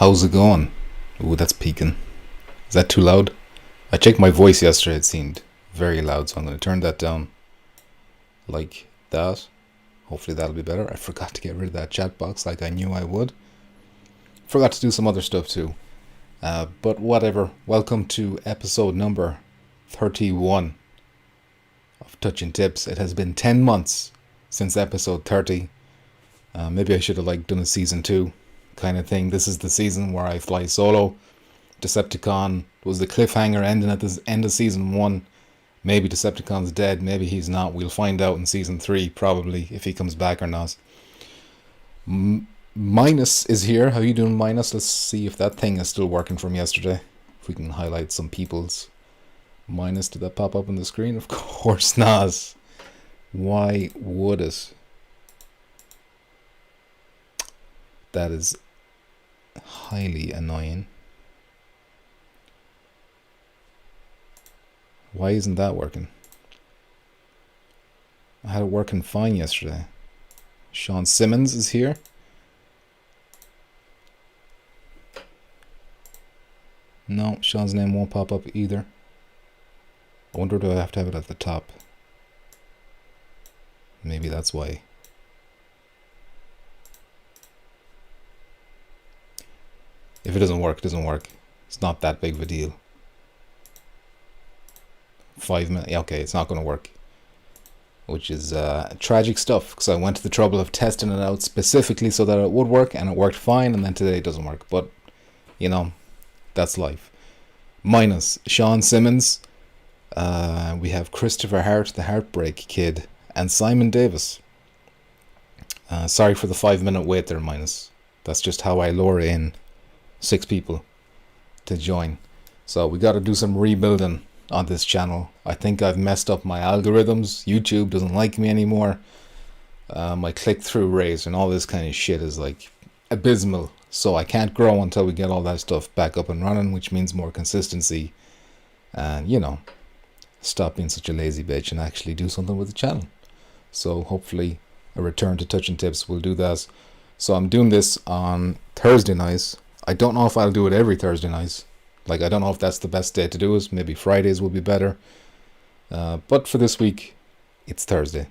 How's it going? Ooh, that's peaking. Is that too loud? I checked my voice yesterday, it seemed very loud, so I'm going to turn that down like that. Hopefully that'll be better. I forgot to get rid of that chat box like I knew I would. Forgot to do some other stuff too. But whatever. Welcome to episode number 31 of Touching Tips. It has been 10 months since episode 30. Maybe I should have done a season 2 kind of thing. This is the season where I fly solo. Dicepticon was the cliffhanger ending at the end of season 1. Maybe Decepticon's dead, maybe he's not. We'll find out in season 3 probably if he comes back or not. Minus is here. How you doing, Minus? Let's see if that thing is still working from yesterday. If we can highlight some people's. Minus, did that pop up on the screen? Of course not. Why would it? That is highly annoying. Why isn't that working? I had it working fine yesterday. Sean Simmons is here. No, Sean's name won't pop up either. I wonder, do I have to have it at the top? Maybe that's why. If it doesn't work, it doesn't work. It's not that big of a deal. 5 minutes. Yeah, okay, it's not going to work. Which is tragic stuff, because I went to the trouble of testing it out specifically so that it would work, and it worked fine, and then today it doesn't work. But, you know, that's life. Minus Sean Simmons. We have Christopher Hart, the Heartbreak Kid, and Simon Davis. Sorry for the 5-minute wait there, Minus. That's just how I lure in 6 people to join. So we got to do some rebuilding on this channel. I think I've messed up my algorithms. YouTube doesn't like me anymore. My click-through rate and all this kind of shit is abysmal. So I can't grow until we get all that stuff back up and running, which means more consistency. And, you know, stop being such a lazy bitch and actually do something with the channel. So hopefully a return to Touching Tips will do that. So I'm doing this on Thursday nights. I don't know if I'll do it every Thursday night. I don't know if that's the best day to do it. Maybe Fridays will be better. But for this week, it's Thursday.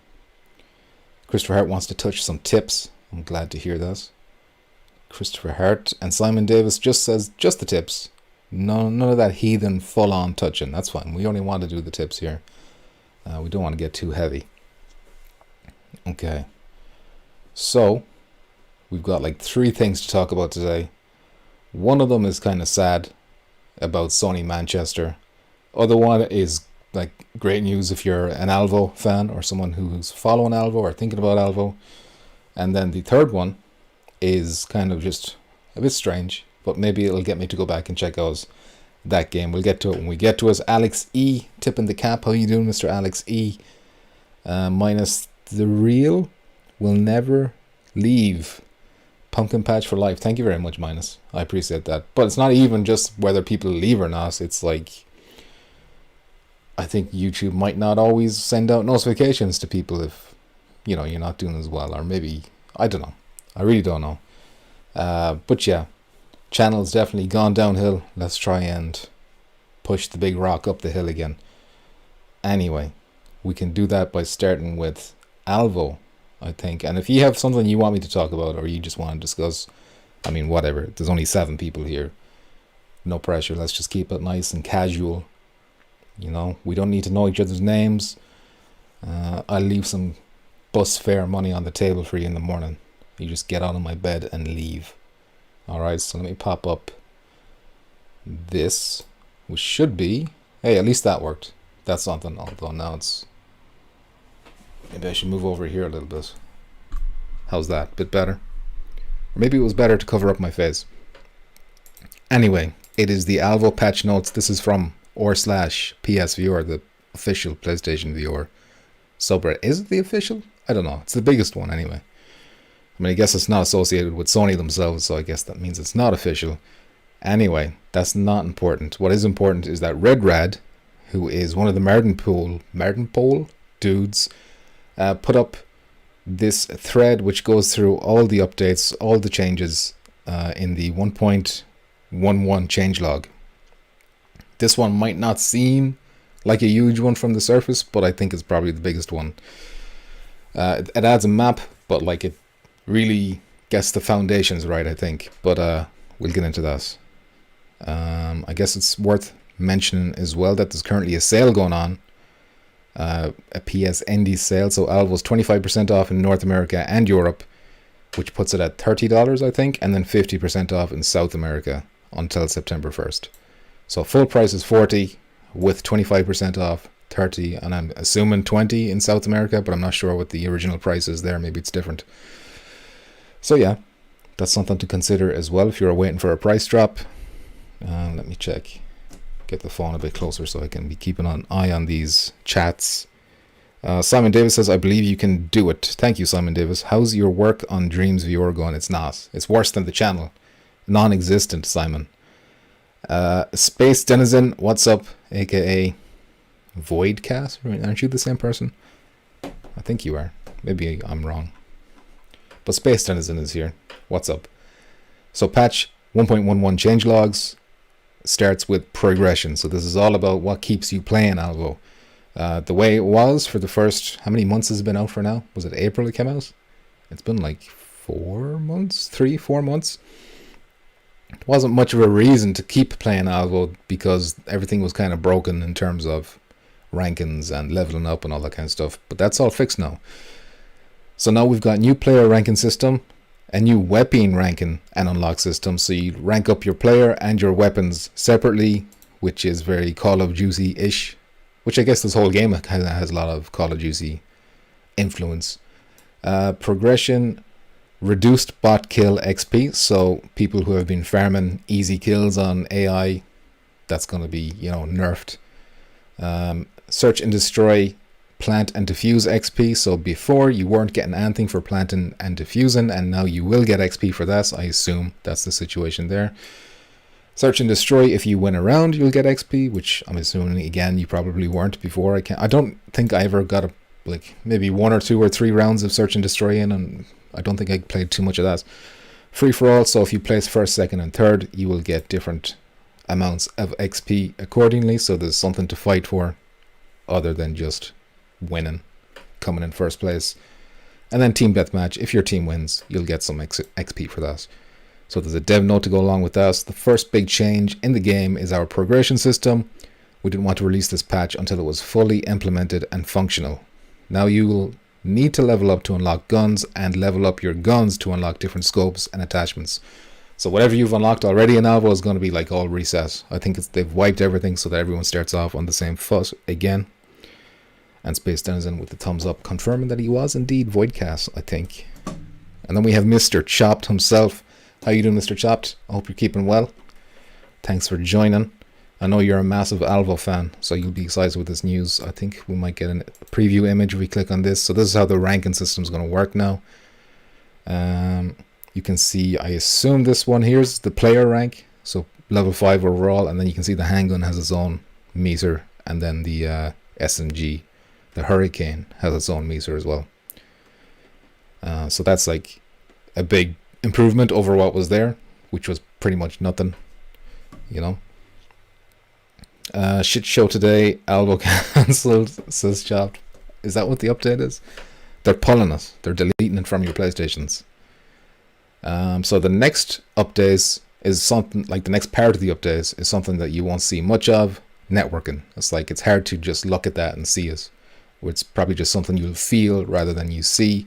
Christopher Hart wants to touch some tips. I'm glad to hear that. Christopher Hart and Simon Davis just says just the tips. None of that heathen full-on touching. That's fine. We only want to do the tips here. We don't want to get too heavy. Okay. So, we've got 3 things to talk about today. One of them is kind of sad, about Sony Manchester. Other one is great news if you're an Alvo fan or someone who's following Alvo or thinking about Alvo. And then the third one is kind of just a bit strange, but maybe it'll get me to go back and check out that game. We'll get to it when we get to it. Alex E tipping the cap. How you doing, Mr. Alex E? Minus the real will never leave. Pumpkin patch for life. Thank you very much, Minus. I appreciate that. But it's not even just whether people leave or not. It's I think YouTube might not always send out notifications to people if, you know, you're not doing as well. Or maybe, I don't know. I really don't know. But yeah, channel's definitely gone downhill. Let's try and push the big rock up the hill again. Anyway, we can do that by starting with Alvo, I think. And if you have something you want me to talk about or you just want to discuss, I mean, whatever. There's only 7 people here. No pressure. Let's just keep it nice and casual. You know, we don't need to know each other's names. I'll leave some bus fare money on the table for you in the morning. You just get out of my bed and leave. Alright, so let me pop up this, which should be... Hey, at least that worked. That's something, although now it's... Maybe I should move over here a little bit. How's that? Bit better? Or maybe it was better to cover up my face. Anyway, it is the Alvo patch notes. This is from r/PSVR, the official PlayStation VR subreddit. Is it the official? I don't know. It's the biggest one anyway. I mean, I guess it's not associated with Sony themselves, so I guess that means it's not official. Anyway, that's not important. What is important is that Red Rad, who is one of the Mardenpole dudes, put up this thread which goes through all the updates, all the changes in the 1.11 changelog. This one might not seem like a huge one from the surface, but I think it's probably the biggest one. It adds a map, but like it really gets the foundations right, I think. But we'll get into that. I guess it's worth mentioning as well that there's currently a sale going on, a PS Indie sale. So Alvo's 25% off in North America and Europe, which puts it at $30, I think, and then 50% off in South America until September 1st. So full price is $40 with 25% off, $30, and I'm assuming $20 in South America, but I'm not sure what the original price is there. Maybe it's different. So yeah, that's something to consider as well if you're waiting for a price drop. Let me check. Get the phone a bit closer so I can be keeping an eye on these chats. Simon Davis says, I believe you can do it. Thank you, Simon Davis. How's your work on Dreams VR going? It's not. It's worse than the channel. Non-existent, Simon. Space Denizen, what's up? AKA Voidcast. Aren't you the same person? I think you are. Maybe I'm wrong. But Space Denizen is here. What's up? So patch 1.11 changelogs starts with progression. So this is all about what keeps you playing Alvo. The way it was for the first, how many months has it been out for now? Was it April it came out? It's been like 4 months, 3-4 months. It wasn't much of a reason to keep playing Alvo because everything was kind of broken in terms of rankings and leveling up and all that kind of stuff. But that's all fixed now. So now we've got new player ranking system, a new weapon ranking and unlock system. So you rank up your player and your weapons separately, which is very Call of Duty-ish. Which I guess this whole game kind of has a lot of Call of Duty influence. Progression, reduced bot kill XP. So people who have been farming easy kills on AI, that's going to be, nerfed. Search and destroy, plant and defuse XP. So before you weren't getting anything for planting and defusing, and now you will get XP for that. I assume that's the situation there. Search and destroy, if you win a round, you'll get XP, which I'm assuming, again, you probably weren't before. I don't think I ever got maybe 1 or 2 or 3 rounds of search and destroy in, and I don't think I played too much of that. Free for all, so if you place first, second, and third, you will get different amounts of XP accordingly, so there's something to fight for other than just winning, coming in first place. And then team deathmatch, if your team wins, you'll get some XP for that. So there's a dev note to go along with that. The first big change in the game is our progression system. We didn't want to release this patch until it was fully implemented and functional. Now you will need to level up to unlock guns and level up your guns to unlock different scopes and attachments. So whatever you've unlocked already in Alvo is going to be like all reset. I think they've wiped everything so that everyone starts off on the same foot again. And Space Denizen with the thumbs up confirming that he was indeed Voidcast, I think. And then we have Mr. Chopped himself. How you doing, Mr. Chopped? I hope you're keeping well. Thanks for joining. I know you're a massive Alvo fan, so you'll be excited with this news. I think we might get a preview image if we click on this. So this is how the ranking system is going to work now. You can see, I assume this one here is the player rank. So level 5 overall, and then you can see the handgun has its own meter, and then the SMG, the Hurricane, has its own meter as well. So that's like a big improvement over what was there, which was pretty much nothing, shit show today, Alvo cancelled, says Chopped. Is that what the update is? They're pulling it. They're deleting it from your PlayStations. So the next updates is something like the next part of the updates is something that you won't see much of. Networking. It's hard to just look at that and see it. It's probably just something you'll feel rather than you see.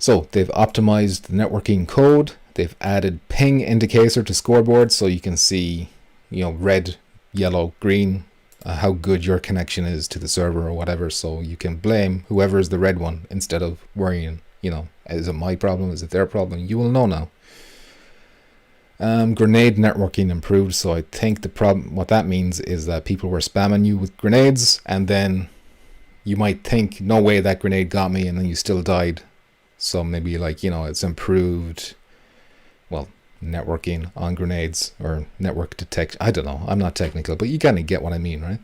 So they've optimized the networking code. They've added ping indicator to scoreboard so you can see, red, yellow, green, how good your connection is to the server or whatever. So you can blame whoever is the red one instead of worrying, is it my problem? Is it their problem? You will know now. Grenade networking improved. So I think the problem, what that means is that people were spamming you with grenades, and then you might think, no way that grenade got me, and then you still died. So maybe it's improved, networking on grenades or network detect. I don't know. I'm not technical, but you kind of get what I mean, right?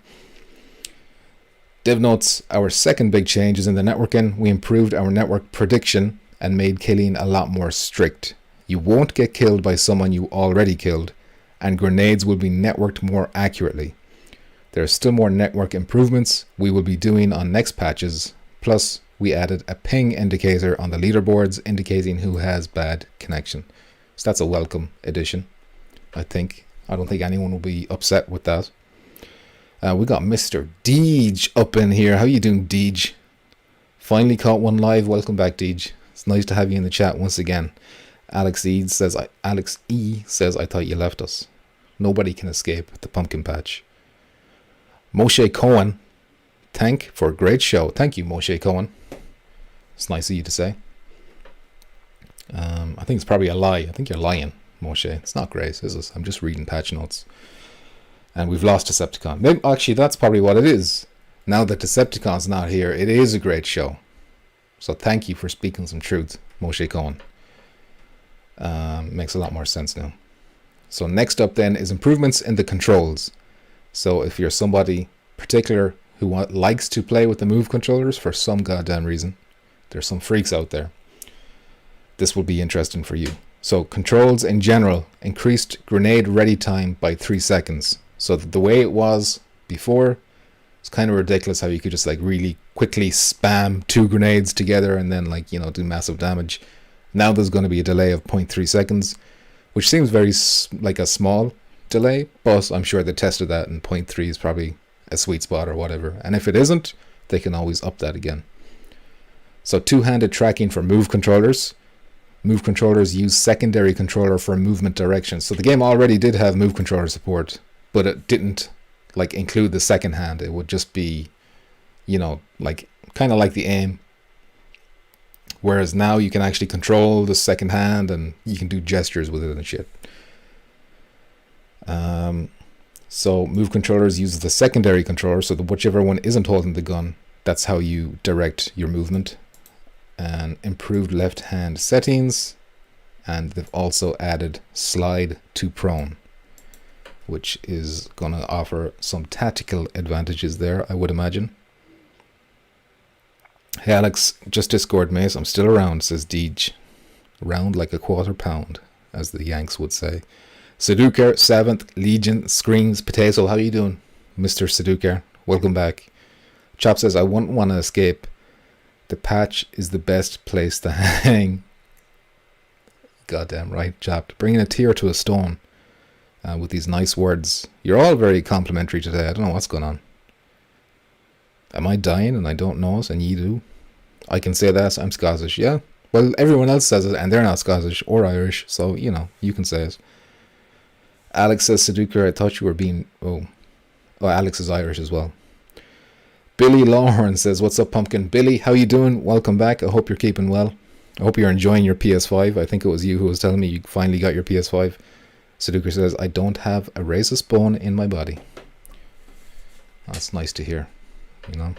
Dev notes, our second big change is in the networking. We improved our network prediction and made killing a lot more strict. You won't get killed by someone you already killed, and grenades will be networked more accurately. There are still more network improvements we will be doing on next patches, plus we added a ping indicator on the leaderboards indicating who has bad connection. So that's a welcome addition, I think. I don't think anyone will be upset with that. We got Mr. Deej up in here. How you doing, Deej? Finally caught one live. Welcome back, Deej. It's nice to have you in the chat once again. Alex E says, I thought you left us. Nobody can escape the pumpkin patch. Moshe Cohen, thank for a great show. Thank you, Moshe Cohen. It's nice of you to say. I think it's probably a lie. I think you're lying, Moshe. It's not great, is it? I'm just reading patch notes. And we've lost Decepticon. Maybe, actually, that's probably what it is. Now that Decepticon's not here, it is a great show. So thank you for speaking some truth, Moshe Cohen. Makes a lot more sense now. So next up then is improvements in the controls. So if you're somebody particular who likes to play with the move controllers for some goddamn reason, there's some freaks out there, this will be interesting for you. So controls in general increased grenade ready time by 3 seconds. So the way it was before, it's kind of ridiculous how you could just like really quickly spam 2 grenades together and then like, you know, do massive damage. Now there's going to be a delay of 0.3 seconds, which seems very like a small delay, but I'm sure they tested that and 0.3 is probably a sweet spot or whatever. And if it isn't, they can always up that again. So two-handed tracking for move controllers. Move controllers use secondary controller for movement direction. So the game already did have move controller support, but it didn't like include the second hand. It would just be, you know, like kind of like the aim. Whereas now you can actually control the second hand and you can do gestures with it and shit. So move controllers use the secondary controller, so that whichever one isn't holding the gun, that's how you direct your movement. And improved left hand settings, and they've also added slide to prone, which is gonna offer some tactical advantages there, I would imagine. Hey Alex, just Discord mate, I'm still around, says Deej. Round like a quarter pound, as the Yanks would say. Sadukar, 7th Legion, screams potato. How you doing, Mr. Sadukar? Welcome back. Chop says, I wouldn't want to escape. The patch is the best place to hang. Goddamn right, Chop. Bringing a tear to a stone with these nice words. You're all very complimentary today. I don't know what's going on. Am I dying and I don't know it and you do? I can say that. I'm Scottish. Yeah. Well, everyone else says it and they're not Scottish or Irish. So, you know, you can say it. Alex says, Sadukar, I thought you were being... Oh, Alex is Irish as well. Billy Lawhorn says, what's up, Pumpkin? Billy, how you doing? Welcome back. I hope you're keeping well. I hope you're enjoying your PS5. I think it was you who was telling me you finally got your PS5. Sadukar says, I don't have a racist bone in my body. That's nice to hear, you know.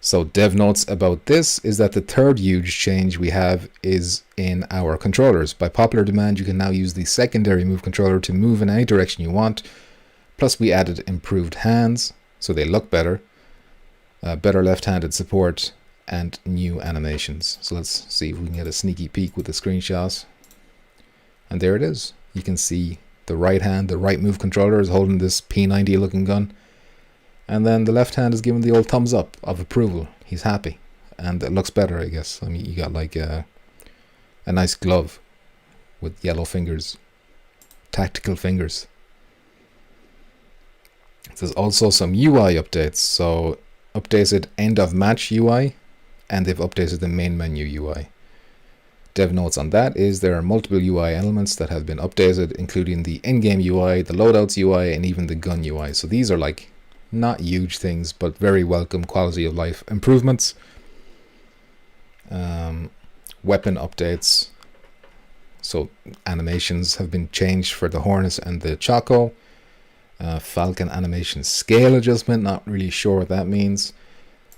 So dev notes about this is that the third huge change we have is in our controllers. By popular demand, you can now use the secondary move controller to move in any direction you want. Plus we added improved hands, so they look better, better left-handed support, and new animations. So let's see if we can get a sneaky peek with the screenshot. And there it is. You can see the right hand, the right move controller is holding this P90 looking gun. And then the left hand is giving the old thumbs up of approval. He's happy. And it looks better, I guess. I mean, you got like a nice glove with yellow fingers. Tactical fingers. There's also some UI updates. So, updated end of match UI. And they've updated the main menu UI. Dev notes on that is there are multiple UI elements that have been updated, including the in-game UI, the loadouts UI, and even the gun UI. So these are like not huge things, but very welcome quality of life improvements. Weapon updates. So animations have been changed for the Hornet and the Choco. Falcon animation scale adjustment, not really sure what that means.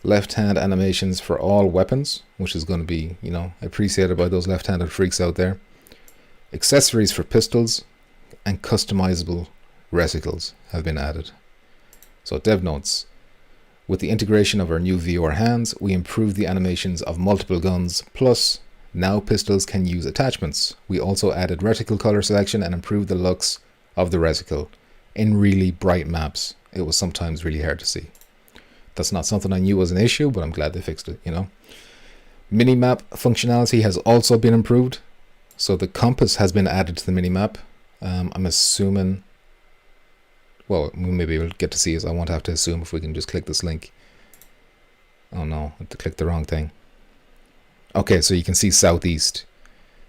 Left-hand animations for all weapons, which is going to be, you know, appreciated by those left-handed freaks out there. Accessories for pistols and customizable reticles have been added. So dev notes, with the integration of our new VR hands, we improved the animations of multiple guns, plus Now pistols can use attachments. We also added reticle color selection and improved the looks of the reticle. In really bright maps, it was sometimes really hard to see. That's not something I knew was an issue, but I'm glad they fixed it, you know. Minimap functionality has also been improved. So the compass has been added to the minimap. I'm assuming, well, maybe we'll get to see it. I won't have to assume if we can just click this link. Oh no, I have to click the wrong thing. Okay, so you can see southeast.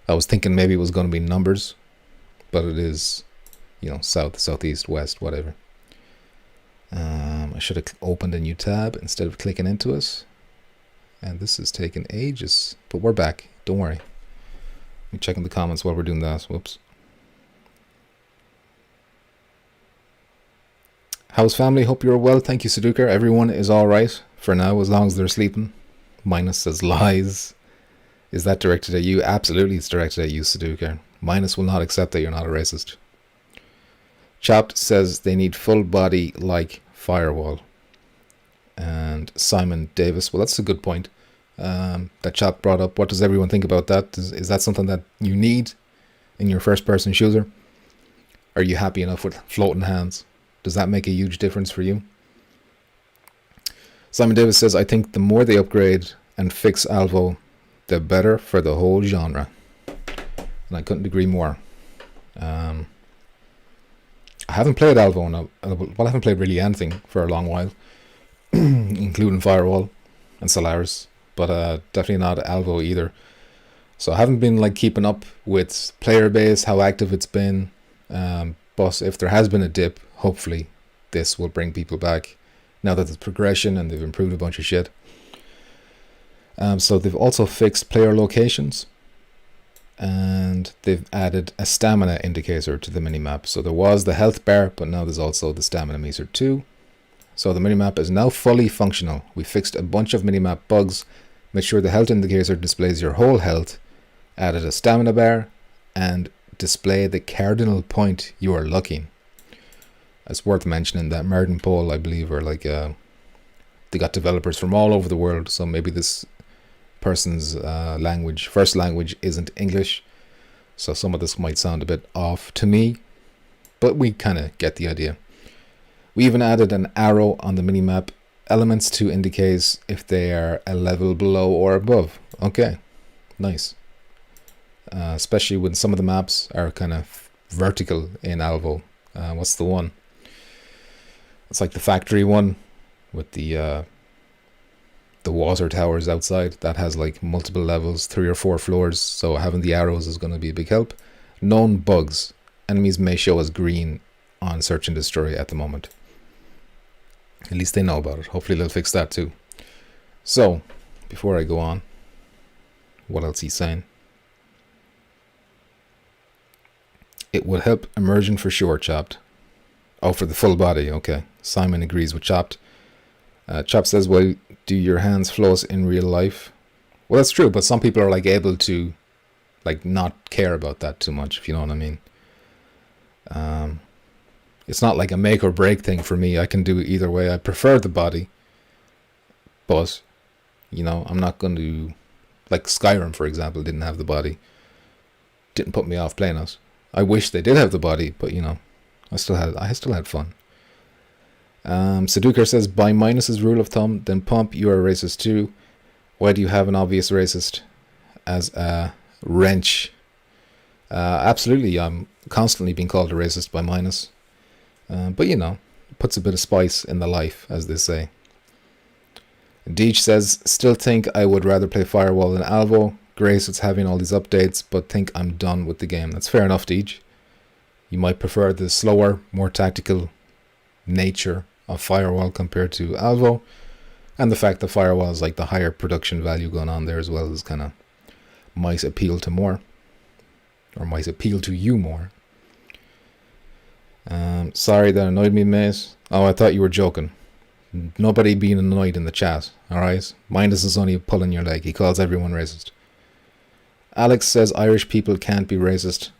I was thinking maybe it was going to be numbers, but it is, you know, south, southeast, west, whatever. I should have opened a new tab instead of clicking into it. And this is taking ages, but we're back. Don't worry. Let me check in the comments while we're doing that. Whoops. How's family? Hope you're well. Thank you, Sudoku. Everyone is all right for now, as long as they're sleeping. Minus says lies. Is that directed at you? Absolutely, it's directed at you, Sudoku. Minus will not accept that you're not a racist. Chopped says they need full body like firewall. And Simon Davis, well, that's a good point that Chopped brought up. What does everyone think about that? Is that something that you need in your first person shooter? Are you happy enough with floating hands? Does that make a huge difference for you? Simon Davis says, I think the more they upgrade and fix Alvo, the better for the whole genre. And I couldn't agree more. I haven't played Alvo, well, I haven't played really anything for a long while, including Firewall and Solaris, but definitely not Alvo either. So I haven't been like keeping up with player base, how active it's been. But if there has been a dip, hopefully this will bring people back now that there's progression and they've improved a bunch of shit. So they've also fixed player locations, and they've added a stamina indicator to the minimap. So there was the health bar, but now there's also the stamina meter too. So the minimap is now fully functional. We fixed a bunch of minimap bugs, made sure the health indicator displays your whole health, added a stamina bar, and display the cardinal point you are looking. It's worth mentioning that Merton Pole, I believe, are like they got developers from all over the world, so maybe this person's first language isn't English, so some of this might sound a bit off to me, but we kind of get the idea. We even added an arrow on the minimap elements to indicate if they are a level below or above. Okay, nice. Especially when some of the maps are kind of vertical in Alvo. What's the one? It's like the factory one with the water towers outside. That has like multiple levels, 3 or 4 floors. So having the arrows is going to be a big help. Known bugs. Enemies may show as green on search and destroy at the moment. At least they know about it. Hopefully they'll fix that too. So, before I go on, what else he's saying? It would help immersion for sure, Chopped. Oh, for the full body, okay. Simon agrees with Chopped. Chopped says, well, do your hands float in real life? Well, that's true, but some people are like able to like not care about that too much, if you know what I mean. It's not like a make or break thing for me. I can do it either way. I prefer the body, but you know, I'm not going to, like Skyrim, for example, didn't have the body. Didn't put me off playing it. I wish they did have the body, but you know, I still had fun. Sudoku says, by Minus's rule of thumb, then Pump, you are a racist too. Why do you have an obvious racist as a wrench? Absolutely, I'm constantly being called a racist by Minus. But you know, it puts a bit of spice in the life, as they say. Deej says, still think I would rather play Firewall than Alvo. Grace, it's having all these updates, but think I'm done with the game. That's fair enough, Deej. You might prefer the slower, more tactical nature of Firewall compared to Alvo, and the fact that Firewall is like the higher production value going on there as well is kind of might appeal to more, or might appeal to you more. Sorry that annoyed me, mate. Oh, I thought you were joking. Nobody being annoyed in the chat, alright? Mindus is only pulling your leg. He calls everyone racist. Alex says Irish people can't be racist.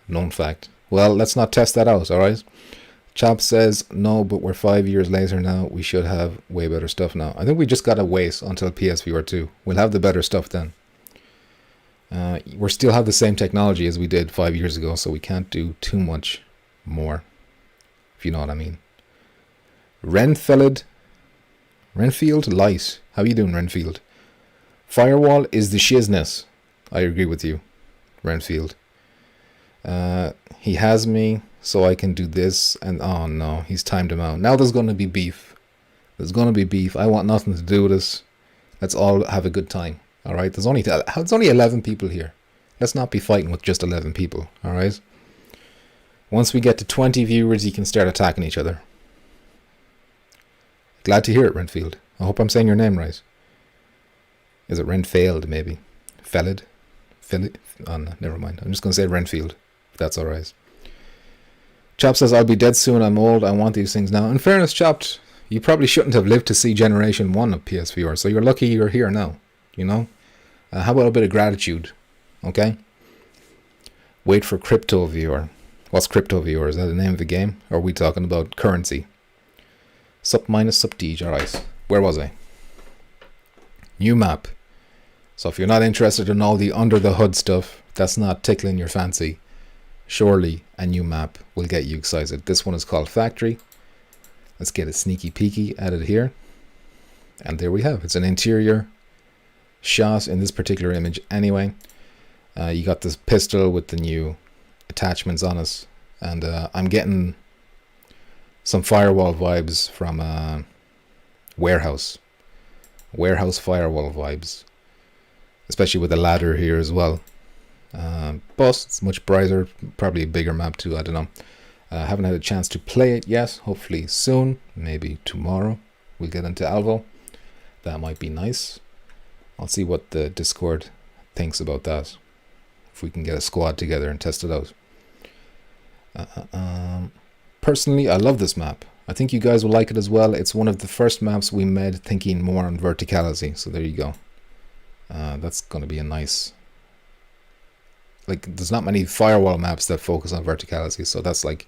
Known fact. Well, let's not test that out, alright? Chop says, no, but we're 5 years later now. We should have way better stuff now. I think we just gotta wait until PSVR 2. We'll have the better stuff then. We still have the same technology as we did 5 years ago, so we can't do too much more, if you know what I mean. Renfield Light. How you doing, Renfield? Firewall is the shizness. I agree with you, Renfield. He has me, so I can do this, and oh no, he's timed him out. Now there's going to be beef. There's going to be beef. I want nothing to do with this. Let's all have a good time. Alright, there's only 11 people here. Let's not be fighting with just 11 people. Alright? Once we get to 20 viewers, you can start attacking each other. Glad to hear it, Renfield. I hope I'm saying your name right. Is it Renfield, maybe? Felid? Oh no, never mind. I'm just going to say Renfield, if that's alright. Chop says, I'll be dead soon. I'm old. I want these things now. In fairness, Chopped, you probably shouldn't have lived to see Generation 1 of PSVR, so you're lucky you're here now. You know? How about a bit of gratitude? Okay? Wait for Crypto Viewer. What's Crypto Viewer? Is that the name of the game? Or are we talking about currency? Sup minus sup Deej. Alright. Where was I? New map. So if you're not interested in all the under the hood stuff, that's not tickling your fancy, surely a new map will get you excited. This one is called Factory. Let's get a sneaky peeky added here. And there we have. It's an interior shot in this particular image anyway. You got this pistol with the new attachments on it. And I'm getting some firewall vibes from Warehouse. Warehouse firewall vibes. Especially with the ladder here as well. But it's much brighter. Probably a bigger map too. I don't know. Haven't had a chance to play it yet. Hopefully soon. Maybe tomorrow. We'll get into Alvo. That might be nice. I'll see what the Discord thinks about that. If we can get a squad together and test it out. Personally, I love this map. I think you guys will like it as well. It's one of the first maps we made thinking more on verticality. So there you go. That's going to be a nice... Like, there's not many firewall maps that focus on verticality. So that's like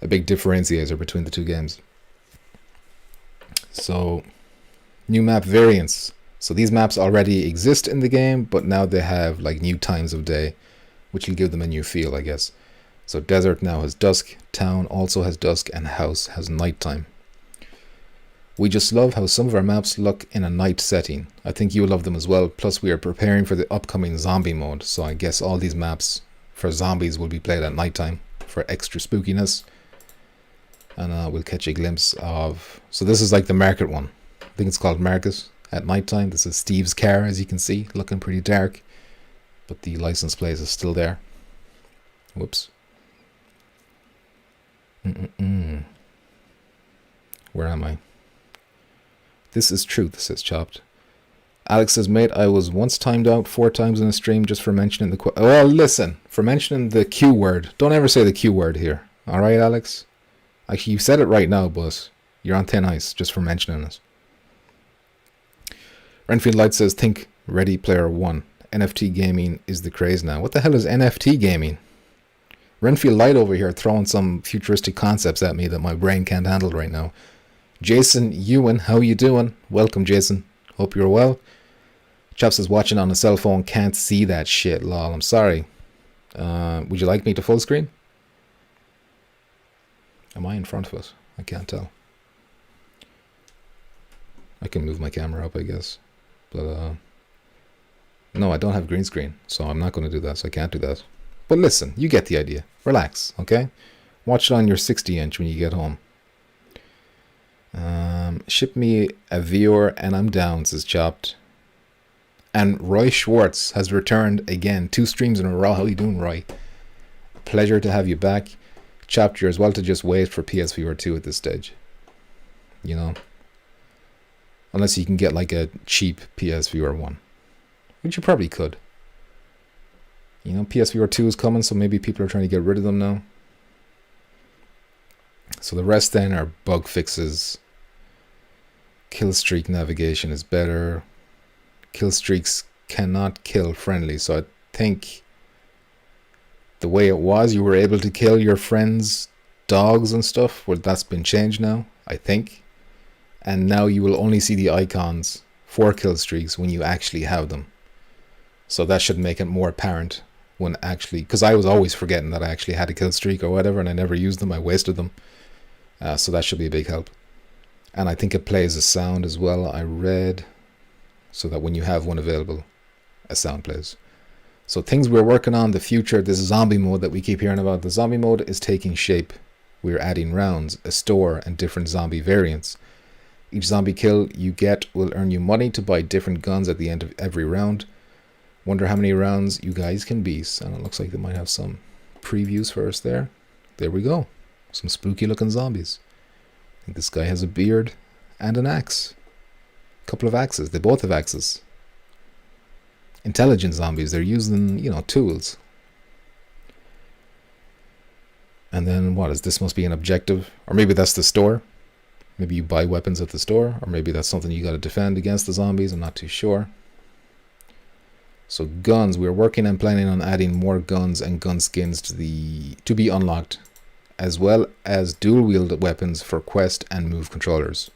a big differentiator between the two games. So, new map variants. So these maps already exist in the game, but now they have like new times of day, which will give them a new feel, I guess. So desert now has dusk, town also has dusk, and house has nighttime. We just love how some of our maps look in a night setting. I think you will love them as well. Plus we are preparing for the upcoming zombie mode. So I guess all these maps for zombies will be played at nighttime for extra spookiness. And we'll catch a glimpse of... So this is like the market one. I think it's called Market at nighttime. This is Steve's car, as you can see, looking pretty dark. But the license plate is still there. Whoops. Where am I? This is truth, says Chopped. Alex says, mate, I was once timed out 4 times in a stream just for mentioning the... Well, listen, for mentioning the Q word. Don't ever say the Q word here. Alright, Alex? Actually, you said it right now, but you're on thin ice just for mentioning it. Renfield Light says, think Ready Player One. NFT gaming is the craze now. What the hell is NFT gaming? Renfield Light over here throwing some futuristic concepts at me that my brain can't handle right now. Jason Ewan, how you doing? Welcome, Jason. Hope you're well. Chops is watching on a cell phone. Can't see that shit, lol. I'm sorry. Would you like me to full screen? Am I in front of it? I can't tell. I can move my camera up, I guess. But, no, I don't have green screen, so I'm not going to do that, so I can't do that. But listen, you get the idea. Relax, okay? Watch it on your 60-inch when you get home. Ship me a viewer and I'm down, says Chopped. And Roy Schwartz has returned again. 2 streams in a row. How you doing, Roy? Pleasure to have you back. Chopped, you're as well to just wait for PSVR 2 at this stage. You know? Unless you can get like a cheap PSVR 1. Which you probably could. You know, PSVR 2 is coming, so maybe people are trying to get rid of them now. So the rest then are bug fixes. Kill streak navigation is better. Kill streaks cannot kill friendly. So I think the way it was, you were able to kill your friends' dogs and stuff. Well, that's been changed now, I think. And now you will only see the icons for kill streaks when you actually have them. So that should make it more apparent when actually, because I was always forgetting that I actually had a kill streak or whatever, and I never used them. I wasted them. So that should be a big help. And I think it plays a sound as well, I read, so that when you have one available, a sound plays. So things we're working on, the future, this zombie mode that we keep hearing about. The zombie mode is taking shape. We're adding rounds, a store, and different zombie variants. Each zombie kill you get will earn you money to buy different guns at the end of every round. Wonder how many rounds you guys can beat. And it looks like they might have some previews for us there. There we go. Some spooky looking zombies. I think this guy has a beard and an axe. A couple of axes. They both have axes. Intelligent zombies. They're using, tools. And then what is this? Must be an objective. Or maybe that's the store. Maybe you buy weapons at the store. Or maybe that's something you got to defend against the zombies. I'm not too sure. So guns. We're working and planning on adding more guns and gun skins to be unlocked, as well as dual wield weapons for quest and move controllers.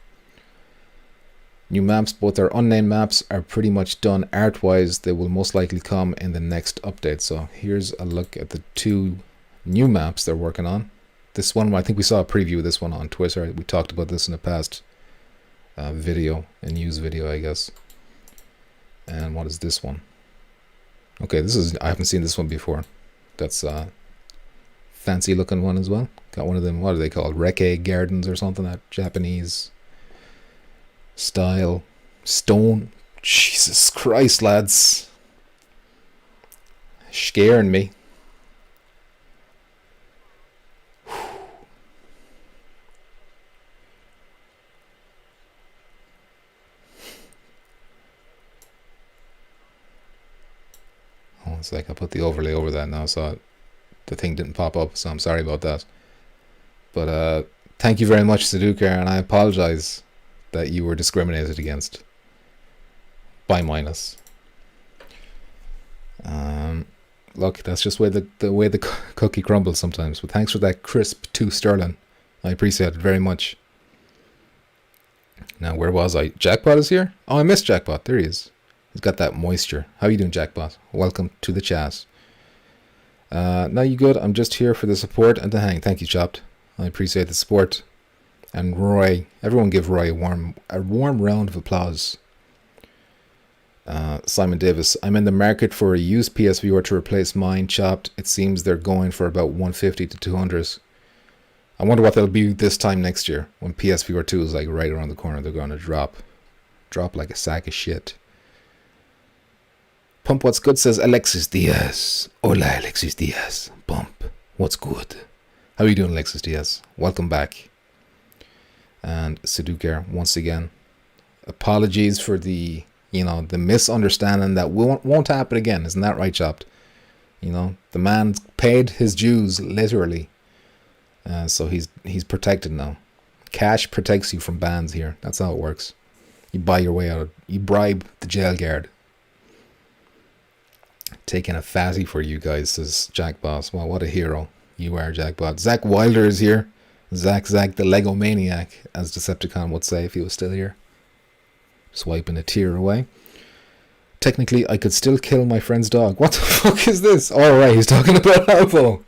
New maps, both our unnamed maps, are pretty much done art wise. They will most likely come in the next update. So here's a look at the 2 new maps they're working on. This one, I think we saw a preview of this one on Twitter. We talked about this in a past video, a news video, I guess. And what is this one? Okay, I haven't seen this one before. That's a fancy looking one as well. Got one of them, what are they called? Reke gardens or something, that Japanese style stone. Jesus Christ, lads. Scaring me. Oh, it's like I put the overlay over that now, so the thing didn't pop up, so I'm sorry about that. But thank you very much, Sudoku, and I apologize that you were discriminated against by Minus. Look, that's just the way the cookie crumbles sometimes. But thanks for that crisp 2 sterling. I appreciate it very much. Now, where was I? Jackpot is here? Oh, I missed Jackpot. There he is. He's got that moisture. How are you doing, Jackpot? Welcome to the chat. No, you good? I'm just here for the support and to hang. Thank you, Chopped. I appreciate the support. And Roy, everyone give Roy a warm round of applause. Simon Davis, I'm in the market for a used PSVR to replace mine, Chopped. It seems they're going for about 150 to 200. I wonder what they'll be this time next year when PSVR 2 is like right around the corner. They're going to drop like a sack of shit. Pump What's Good says Alexis Diaz. Hola, Alexis Diaz. Pump What's Good. How are you doing, Alexis Diaz? Welcome back. And Sudoku, once again, apologies for the misunderstanding that won't happen again. Isn't that right, Chopped? The man paid his dues, literally. So he's protected now. Cash protects you from bans here. That's how it works. You buy your way out. You bribe the jail guard. Taking a fatty for you guys, says Jack Boss. Well, what a hero you are, Jack Boss. Zach Wilder is here. Zach the Lego Maniac, as Decepticon would say if he was still here. Swiping a tear away. Technically, I could still kill my friend's dog. What the fuck is this? Alright, he's talking about Alvo.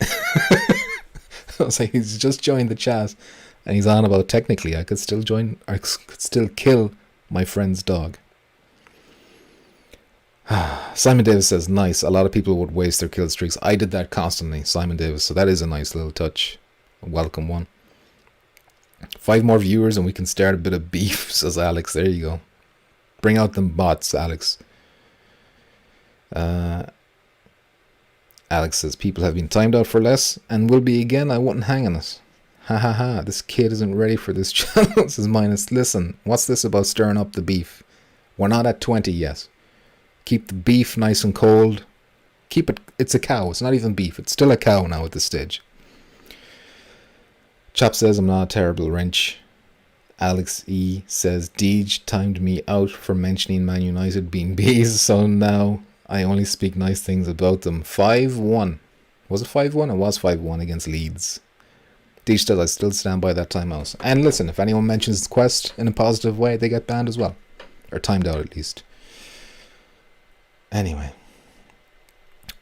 I was like, he's just joined the chat and he's on about technically I could still kill my friend's dog. Simon Davis says, nice. A lot of people would waste their kill streaks. I did that constantly, Simon Davis. So that is a nice little touch. A welcome one. 5 more viewers and we can start a bit of beef, says Alex. There you go. Bring out them bots, Alex. Alex says, people have been timed out for less and will be again. I wouldn't hang on it. Ha ha ha. This kid isn't ready for this channel, says Minus. Listen, what's this about stirring up the beef? We're not at 20 yet. Keep the beef nice and cold. Keep it. It's a cow. It's not even beef. It's still a cow now at this stage. Chop says, I'm not a terrible wrench. Alex E says, Deej timed me out for mentioning Man United being bees, so now I only speak nice things about them. 5-1. Was it 5-1? It was 5-1 against Leeds. Deej says, I still stand by that timeout. And listen, if anyone mentions Quest in a positive way, they get banned as well. Or timed out at least. Anyway.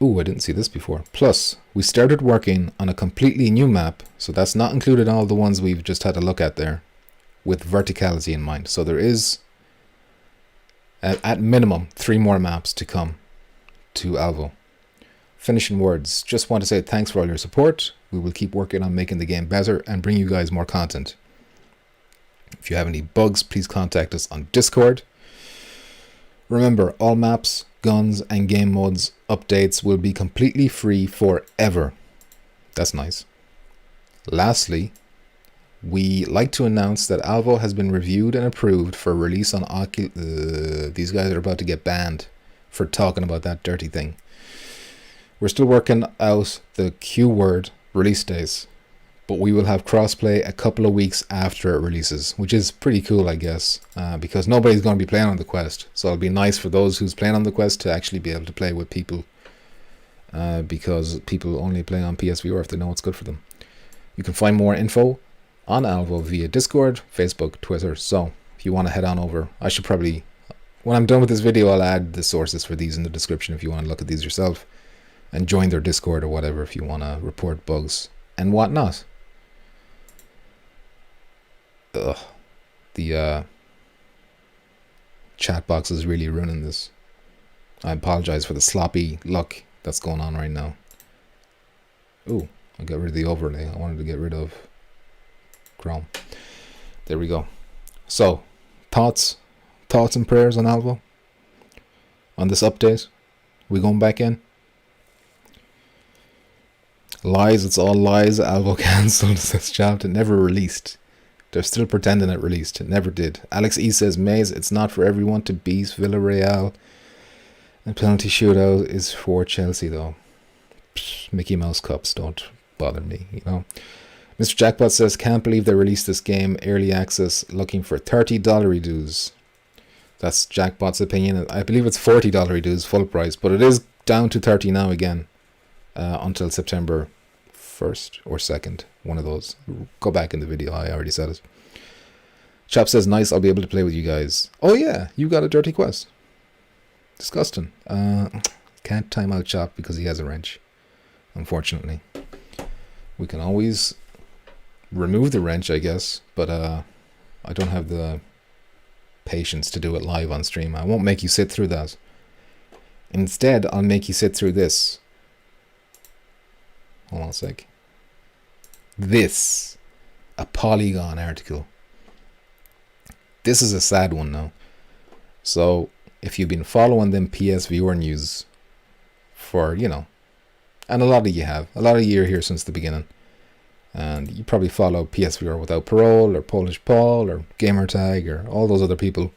Ooh, I didn't see this before. Plus, we started working on a completely new map, so that's not included all the ones we've just had a look at there, with verticality in mind. So there is, at minimum, 3 more maps to come to Alvo. Finishing words. Just want to say thanks for all your support. We will keep working on making the game better and bring you guys more content. If you have any bugs, please contact us on Discord. Remember, all maps, guns, and game modes updates will be completely free forever. That's nice. Lastly, we like to announce that Alvo has been reviewed and approved for release on these guys are about to get banned for talking about that dirty thing. We're still working out the Q word release days, but we will have crossplay a couple of weeks after it releases, which is pretty cool, I guess, because nobody's going to be playing on the Quest. So it'll be nice for those who's playing on the Quest to actually be able to play with people, because people only play on PSVR if they know what's good for them. You can find more info on Alvo via Discord, Facebook, Twitter. So if you want to head on over, I should probably, when I'm done with this video, I'll add the sources for these in the description if you want to look at these yourself, and join their Discord or whatever if you want to report bugs and whatnot. Ugh. The chat box is really ruining this. I apologize for the sloppy luck that's going on right now. Ooh, I got rid of the overlay. I wanted to get rid of Chrome. There we go. So, thoughts and prayers on Alvo? On this update? We going back in? Lies, it's all lies. Alvo cancelled this chapter. It never released. They're still pretending it released. It never did. Alex E says, Maze, it's not for everyone to beat Villarreal. And penalty shootout is for Chelsea, though. Psh, Mickey Mouse Cups don't bother me, you know. Mr. Jackpot says, can't believe they released this game early access looking for $30 dues. That's Jackpot's opinion. I believe it's $40 dues full price, but it is down to 30 now again, until September 1st or 2nd, one of those. Go back in the video, I already said it. Chap says, nice, I'll be able to play with you guys. Oh yeah, you got a dirty quest. Disgusting. Can't time out Chap because he has a wrench, unfortunately. We can always remove the wrench, I guess, but I don't have the patience to do it live on stream. I won't make you sit through that. Instead, I'll make you sit through this. Hold on a sec. This. A Polygon article. This is a sad one now. So, if you've been following them PSVR news for, you know, and a lot of you have. A lot of you are here since the beginning. And you probably follow PSVR Without Parole, or Polish Paul, or Gamertag, or all those other people.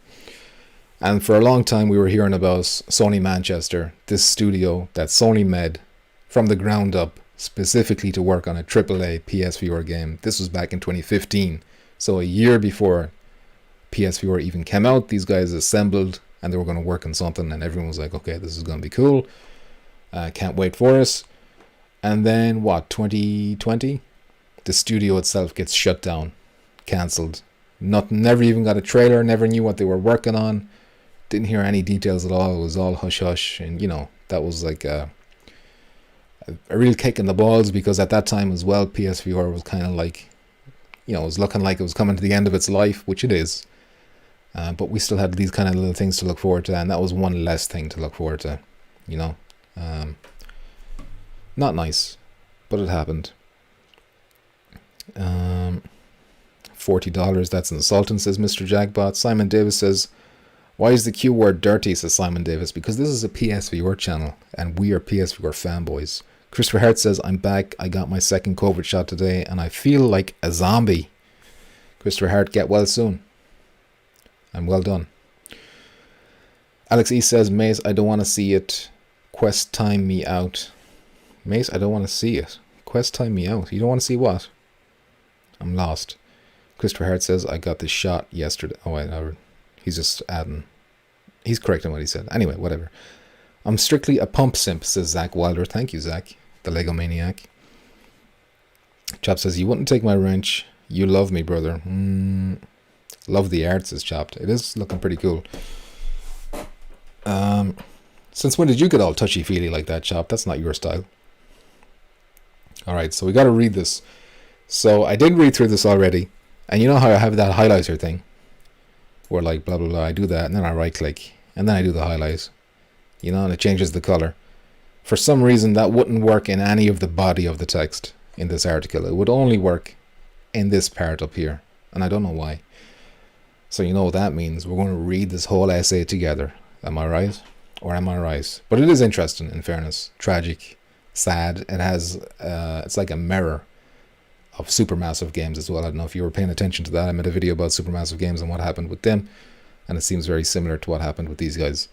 And for a long time we were hearing about Sony Manchester, this studio that Sony made from the ground up, specifically to work on a AAA PSVR game. This was back in 2015. So a year before PSVR even came out, these guys assembled and they were going to work on something, and everyone was like, okay, this is going to be cool. Can't wait for us. And then, what, 2020? The studio itself gets shut down, cancelled. Never even got a trailer, never knew what they were working on. Didn't hear any details at all. It was all hush-hush. And, you know, that was like a real kick in the balls, because at that time as well, PSVR was kind of like, you know, it was looking like it was coming to the end of its life, which it is. But we still had these kind of little things to look forward to, and that was one less thing to look forward to, you know. Not nice, but it happened. $40, that's insulting, says Mr. Jackbot. Simon Davis says, why is the Q word dirty, says Simon Davis? Because this is a PSVR channel, and we are PSVR fanboys. Christopher Hart says, I'm back. I got my second COVID shot today, and I feel like a zombie. Christopher Hart, get well soon. And well done. Alex E says, Mace, I don't want to see it. Quest time me out. Mace, I don't want to see it. Quest time me out. You don't want to see what? I'm lost. Christopher Hart says, I got this shot yesterday. Oh, wait, no, he's just adding. He's correcting what he said. Anyway, whatever. I'm strictly a pump simp, says Zach Wilder. Thank you, Zach, the Lego Maniac. Chap says, you wouldn't take my wrench. You love me, brother. Love the art, says Chopped. It is looking pretty cool. Since when did you get all touchy-feely like that, Chop? That's not your style. Alright, so we got to read this. So I did read through this already. And you know how I have that highlighter thing? Where like blah blah blah, I do that and then I right click. And then I do the highlights. You know, and it changes the color. For some reason that wouldn't work in any of the body of the text in this article. It would only work in this part up here. And I don't know why. So you know what that means. We're going to read this whole essay together. Am I right? Or am I right? But it is interesting, in fairness. Tragic. Sad. It has, it's like a mirror of supermassive games as well. I don't know if you were paying attention to that. I made a video about supermassive games and what happened with them. And it seems very similar to what happened with these guys.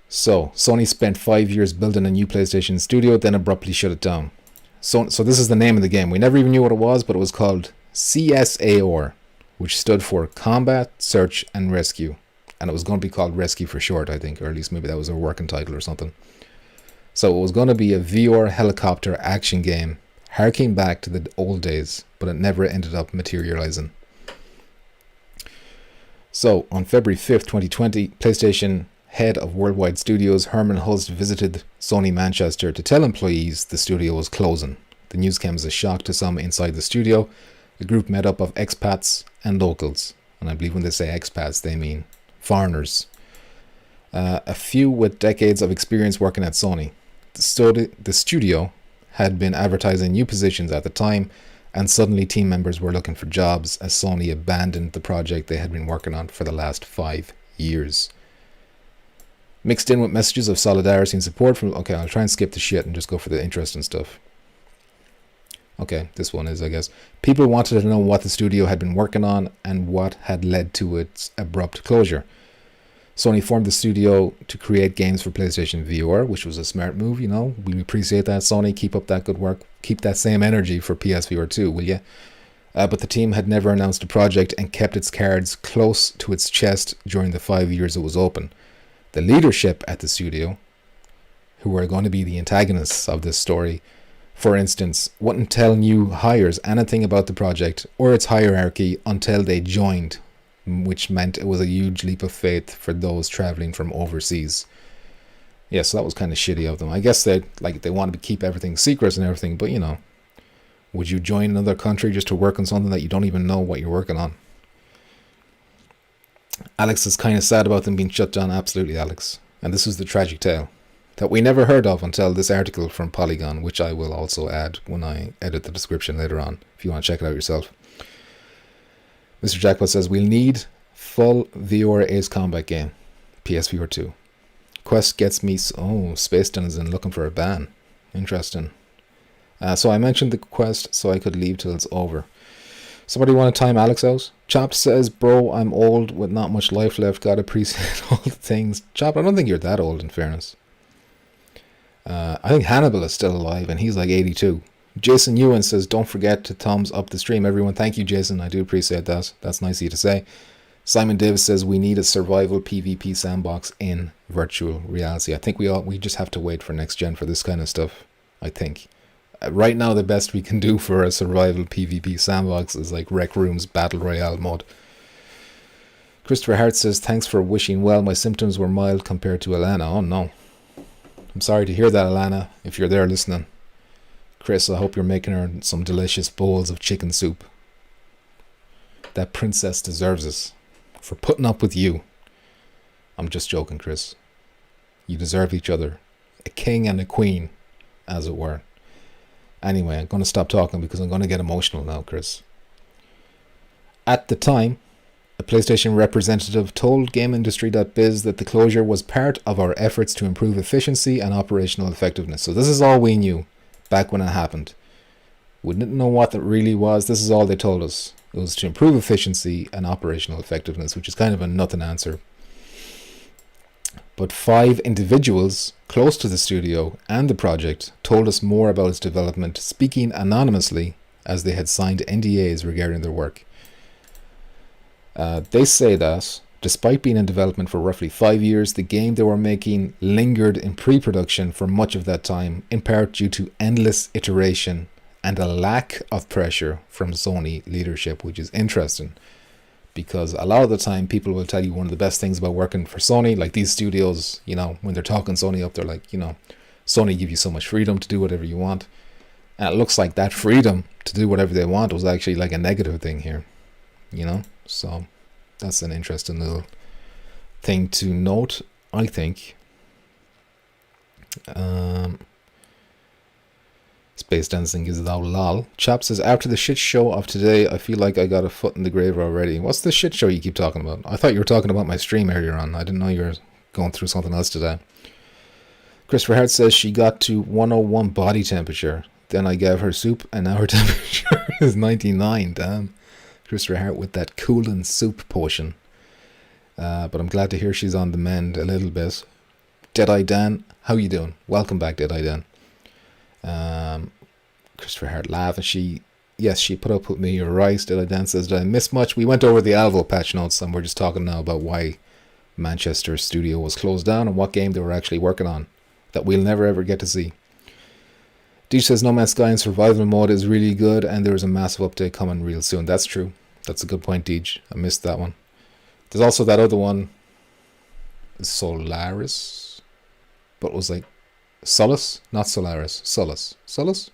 So, Sony spent 5 years building a new PlayStation studio, then abruptly shut it down. So this is the name of the game. We never even knew what it was, but it was called CSAR, which stood for Combat, Search and Rescue. And it was going to be called Rescue for short, I think, or at least maybe that was their working title or something. So it was going to be a VR helicopter action game, harking back to the old days, but it never ended up materializing. So, on February 5th, 2020, PlayStation head of Worldwide Studios Herman Hulst visited Sony Manchester to tell employees the studio was closing. The news came as a shock to some inside the studio. A group made up of expats and locals. And I believe when they say expats, they mean foreigners. A few with decades of experience working at Sony. The studio had been advertising new positions at the time, and suddenly team members were looking for jobs as Sony abandoned the project they had been working on for the last 5 years. Mixed in with messages of solidarity and support from... Okay, I'll try and skip the shit and just go for the interesting stuff. Okay, this one is, I guess. People wanted to know what the studio had been working on and what had led to its abrupt closure. Sony formed the studio to create games for PlayStation VR, which was a smart move, you know. We appreciate that, Sony. Keep up that good work. Keep that same energy for PSVR 2, will you? But the team had never announced a project and kept its cards close to its chest during the 5 years it was open. The leadership at the studio, who were going to be the antagonists of this story, for instance, wouldn't tell new hires anything about the project or its hierarchy until they joined, which meant it was a huge leap of faith for those traveling from overseas. Yeah, so that was kind of shitty of them. I guess they wanted to keep everything secret and everything, but you know, would you join another country just to work on something that you don't even know what you're working on? Alex is kind of sad about them being shut down. Absolutely, Alex. And this is the tragic tale that we never heard of until this article from Polygon, which I will also add when I edit the description later on, if you want to check it out yourself. Mr. Jackpot says, we'll need full VR Ace Combat game. PSVR 2. Quest gets me... Oh, Space Denizen looking for a ban. Interesting. So I mentioned the quest so I could leave till it's over. Somebody want to time Alex out? Chop says, bro, I'm old with not much life left. Gotta appreciate all the things. Chop, I don't think you're that old, in fairness. I think Hannibal is still alive and he's like 82. Jason Ewan says, don't forget to thumbs up the stream, everyone. Thank you, Jason. I do appreciate that. That's nice of you to say. Simon Davis says, we need a survival PvP sandbox in virtual reality. I think we just have to wait for next gen for this kind of stuff, I think. Right now, the best we can do for a survival PvP sandbox is like Rec Room's Battle Royale mode. Christopher Hart says, thanks for wishing well. My symptoms were mild compared to Alana. Oh no. I'm sorry to hear that, Alana, if you're there listening. Chris, I hope you're making her some delicious bowls of chicken soup. That princess deserves us for putting up with you. I'm just joking, Chris. You deserve each other. A king and a queen, as it were. Anyway, I'm going to stop talking because I'm going to get emotional now, Chris. At the time, a PlayStation representative told GameIndustry.biz that the closure was part of our efforts to improve efficiency and operational effectiveness. So this is all we knew back when it happened. We didn't know what it really was. This is all they told us. It was to improve efficiency and operational effectiveness, which is kind of a nothing answer. But 5 individuals close to the studio and the project told us more about its development, speaking anonymously as they had signed NDAs regarding their work. They say that, despite being in development for roughly 5 years, the game they were making lingered in pre-production for much of that time, in part due to endless iteration and a lack of pressure from Sony leadership, which is interesting. because a lot of the time people will tell you one of the best things about working for Sony, like these studios, you know, when they're talking Sony up, they're like, you know, Sony give you so much freedom to do whatever you want. And it looks like that freedom to do whatever they want was actually like a negative thing here, you know? So that's an interesting little thing to note, I think. Space Dancing is thou lol. Chap says, after the shit show of today, I feel like I got a foot in the grave already. What's the shit show you keep talking about? I thought you were talking about my stream earlier on. I didn't know you were going through something else today. Christopher Hart says she got to 101 body temperature. Then I gave her soup and now her temperature is 99. Damn. Christopher Hart with that cooling soup potion. But I'm glad to hear she's on the mend a little bit. Deadeye Dan, how you doing? Welcome back, Deadeye Dan. Christopher Hart laughing. She put up with me. You're right. Deadeye Dan says, did I miss much? We went over the Alvo patch notes and we're just talking now about why Manchester studio was closed down and what game they were actually working on that we'll never ever get to see. Deej says No Man's Sky in survival mode is really good and there is a massive update coming real soon. That's true. That's a good point, Deej. I missed that one. There's also that other one, Solaris, but it was like Solus, not Solaris, Solus.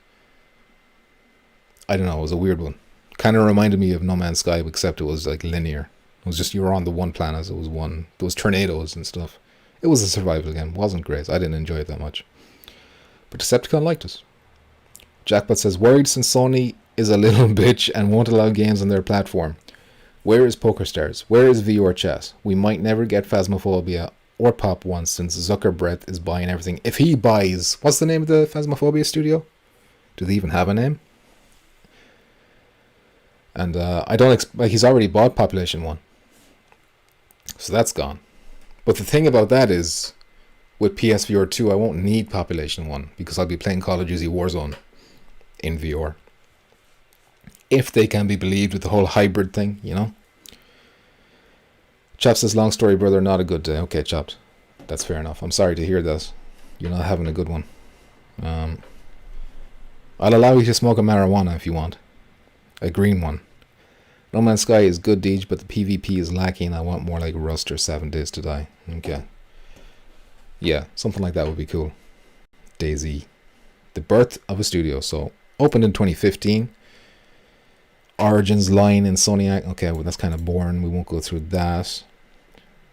I don't know. It was a weird one. Kind of reminded me of No Man's Sky, except it was like linear. It was just you were on the one planet. It was one. There was tornadoes and stuff. It was a survival game. It wasn't great. I didn't enjoy it that much. But Decepticon liked it. Jackpot says, worried since Sony is a little bitch and won't allow games on their platform. Where is Poker Stars? Where is VR Chat? We might never get Phasmophobia or Pop 1 since Zuckerbrett is buying everything. If he buys... What's the name of the Phasmophobia studio? Do they even have a name? And I don't... he's already bought Population 1. So that's gone. But the thing about that is, with PSVR 2, I won't need Population 1 because I'll be playing Call of Duty Warzone in VR. If they can be believed with the whole hybrid thing, you know. Chap says, long story, brother, not a good day. Okay, Chap. That's fair enough. I'm sorry to hear that. You're not having a good one. I'll allow you to smoke a marijuana if you want. A green one. No Man's Sky is good, Deej, but the PvP is lacking. I want more like Rust or 7 Days to Die. Okay. Yeah, something like that would be cool. DayZ. The birth of a studio. So, opened in 2015. Origins line in Sony. Okay, well, that's kind of boring. We won't go through that.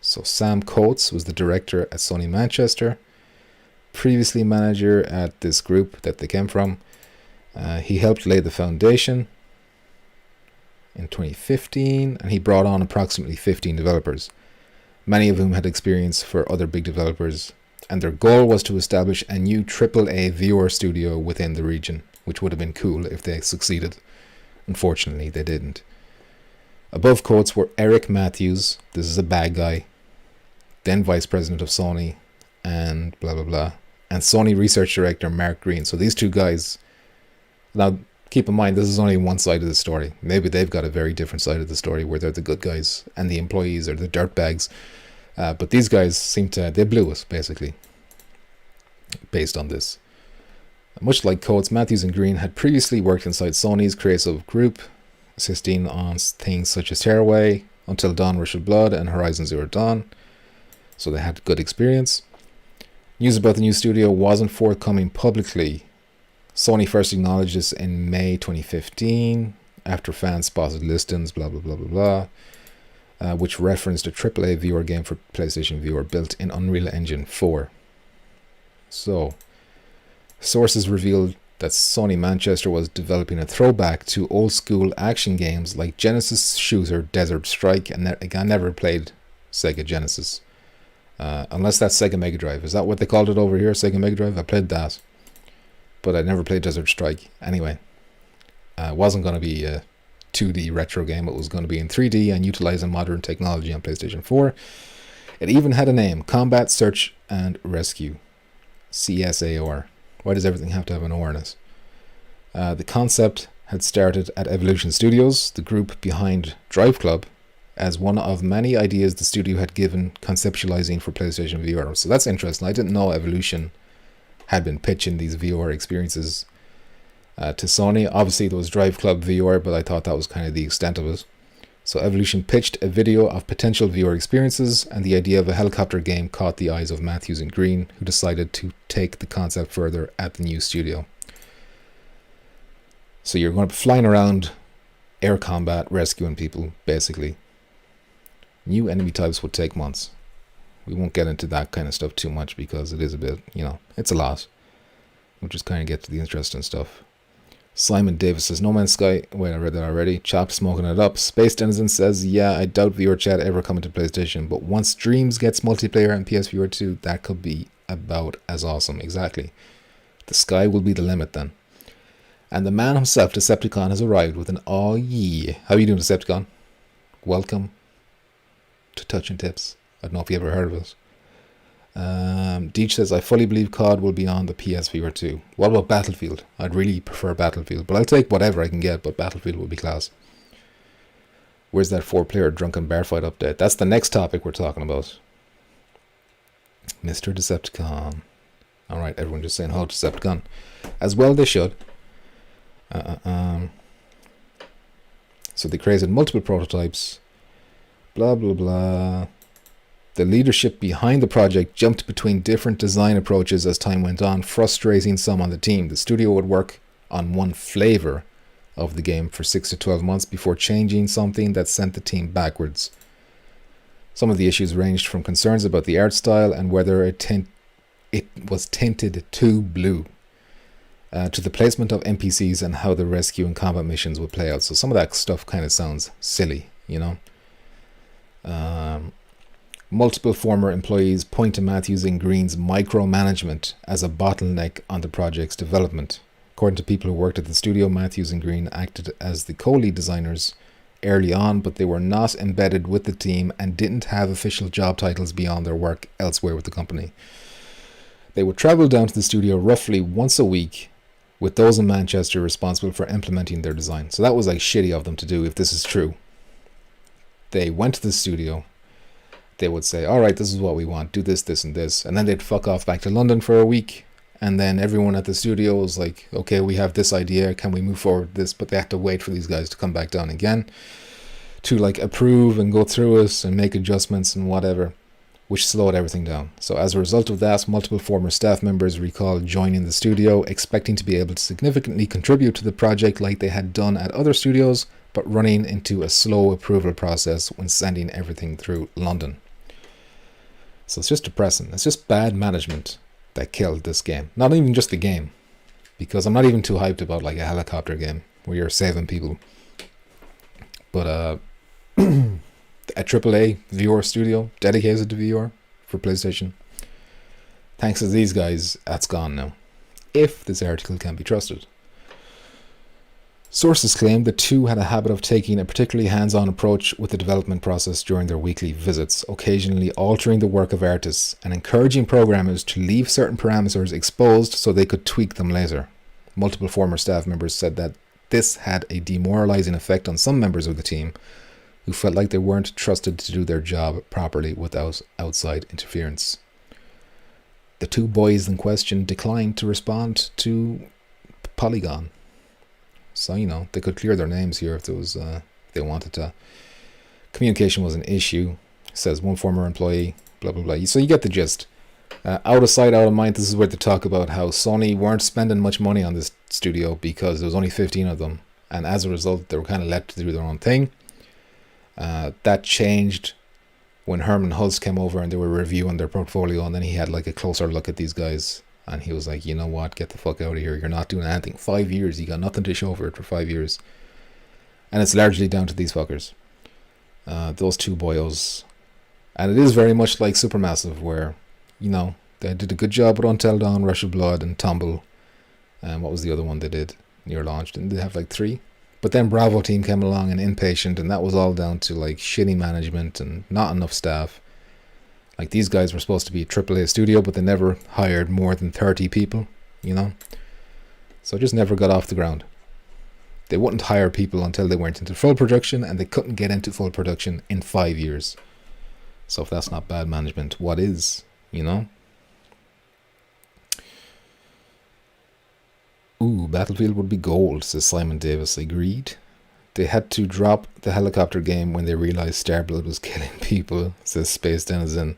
So, Sam Coates was the director at Sony Manchester. Previously manager at this group that they came from. He helped lay the foundation in 2015, and he brought on approximately 15 developers, many of whom had experience for other big developers, and their goal was to establish a new AAA VR studio within the region, which would have been cool if they succeeded. Unfortunately, they didn't. Above quotes were Eric Matthews, this is a bad guy, then vice president of Sony, and blah blah blah, and Sony research director Mark Green. So these two guys, now keep in mind, this is only one side of the story. Maybe they've got a very different side of the story where they're the good guys and the employees are the dirtbags. But these guys they blew us, basically, based on this. Much like Coates, Matthews and Green had previously worked inside Sony's creative group, assisting on things such as Tearaway, Until Dawn, Rush of Blood, and Horizon Zero Dawn. So they had good experience. News about the new studio wasn't forthcoming publicly. Sony first acknowledged this in May 2015 after fans spotted listings, blah, blah, blah, blah, blah, which referenced a AAA VR game for PlayStation VR built in Unreal Engine 4. So, sources revealed that Sony Manchester was developing a throwback to old school action games like Genesis shooter Desert Strike, and I never played Sega Genesis. Unless that's Sega Mega Drive. Is that what they called it over here, Sega Mega Drive? I played that. But I never played Desert Strike. Anyway, it wasn't going to be a 2D retro game. It was going to be in 3D and utilizing modern technology on PlayStation 4. It even had a name, Combat Search and Rescue, CSAR. Why does everything have to have an O in it? The concept had started at Evolution Studios, the group behind Drive Club, as one of many ideas the studio had given conceptualizing for PlayStation VR. So that's interesting. I didn't know Evolution had been pitching these VR experiences to Sony. Obviously there was Drive Club VR, but I thought that was kind of the extent of it. So Evolution pitched a video of potential viewer experiences, and the idea of a helicopter game caught the eyes of Matthews and Green, who decided to take the concept further at the new studio. So you're going to be flying around, air combat, rescuing people, basically. New enemy types would take months. We won't get into that kind of stuff too much because it is a bit, it's a lot. We'll just kind of get to the interesting stuff. Simon Davis says, No Man's Sky. Wait, I read that already. Chopped smoking it up. Space Denizen says, yeah, I doubt VR chat ever coming to PlayStation, but once Dreams gets multiplayer and PSVR 2, that could be about as awesome. Exactly. The sky will be the limit then. And the man himself, Decepticon, has arrived with an "oh yeah." How are you doing, Decepticon? Welcome to Touching Tips. I don't know if you ever heard of it. Deech says, I fully believe COD will be on the PSVR 2. What about Battlefield? I'd really prefer Battlefield, but I'll take whatever I can get, but Battlefield will be class. Where's that 4-player Drunkn Bar Fight update? That's the next topic we're talking about. Mr. Decepticon. Alright, everyone just saying hello to Decepticon. As well they should. So they created multiple prototypes. Blah, blah, blah. The leadership behind the project jumped between different design approaches as time went on, frustrating some on the team. The studio would work on one flavor of the game for 6 to 12 months before changing something that sent the team backwards. Some of the issues ranged from concerns about the art style and whether it was tinted too blue, to the placement of NPCs and how the rescue and combat missions would play out. So some of that stuff kind of sounds silly, Multiple former employees point to Matthews and Green's micromanagement as a bottleneck on the project's development. According to people who worked at the studio, Matthews and Green acted as the co-lead designers early on, but they were not embedded with the team and didn't have official job titles beyond their work elsewhere with the company. They would travel down to the studio roughly once a week, with those in Manchester responsible for implementing their design. So that was like shitty of them to do if this is true. They went to the studio. They would say, all right, this is what we want. Do this, this, and this. And then they'd fuck off back to London for a week. And then everyone at the studio was like, okay, we have this idea. Can we move forward with this? But they had to wait for these guys to come back down again to like approve and go through it and make adjustments and whatever, which slowed everything down. So as a result of that, multiple former staff members recalled joining the studio, expecting to be able to significantly contribute to the project like they had done at other studios, but running into a slow approval process when sending everything through London. So it's just depressing. It's just bad management that killed this game. Not even just the game, because I'm not even too hyped about like a helicopter game where you're saving people. But a AAA VR studio dedicated to VR for PlayStation. Thanks to these guys, that's gone now. If this article can be trusted. Sources claim the two had a habit of taking a particularly hands-on approach with the development process during their weekly visits, occasionally altering the work of artists and encouraging programmers to leave certain parameters exposed so they could tweak them later. Multiple former staff members said that this had a demoralizing effect on some members of the team who felt like they weren't trusted to do their job properly without outside interference. The two boys in question declined to respond to Polygon. So, they could clear their names here if there was, they wanted to. Communication was an issue, says one former employee, blah, blah, blah. So you get the gist. Out of sight, out of mind, this is where they talk about how Sony weren't spending much money on this studio because there was only 15 of them. And as a result, they were kind of left to do their own thing. That changed when Herman Hulse came over and they were reviewing their portfolio, and then he had like a closer look at these guys. And he was like, you know what, get the fuck out of here. You're not doing anything. 5 years, you got nothing to show for it for 5 years. And it's largely down to these fuckers. Those two boyos. And it is very much like Supermassive, where, they did a good job with Until Dawn, Rush of Blood, and Tumble. And what was the other one they did near launch? Didn't they have like 3? But then Bravo Team came along and Impatient, and that was all down to like shitty management and not enough staff. Like, these guys were supposed to be a AAA studio, but they never hired more than 30 people, So it just never got off the ground. They wouldn't hire people until they went into full production, and they couldn't get into full production in 5 years. So if that's not bad management, what is, Ooh, Battlefield would be gold, says Simon Davis. Agreed. They had to drop the helicopter game when they realized Starblood was killing people, says Space Denizen.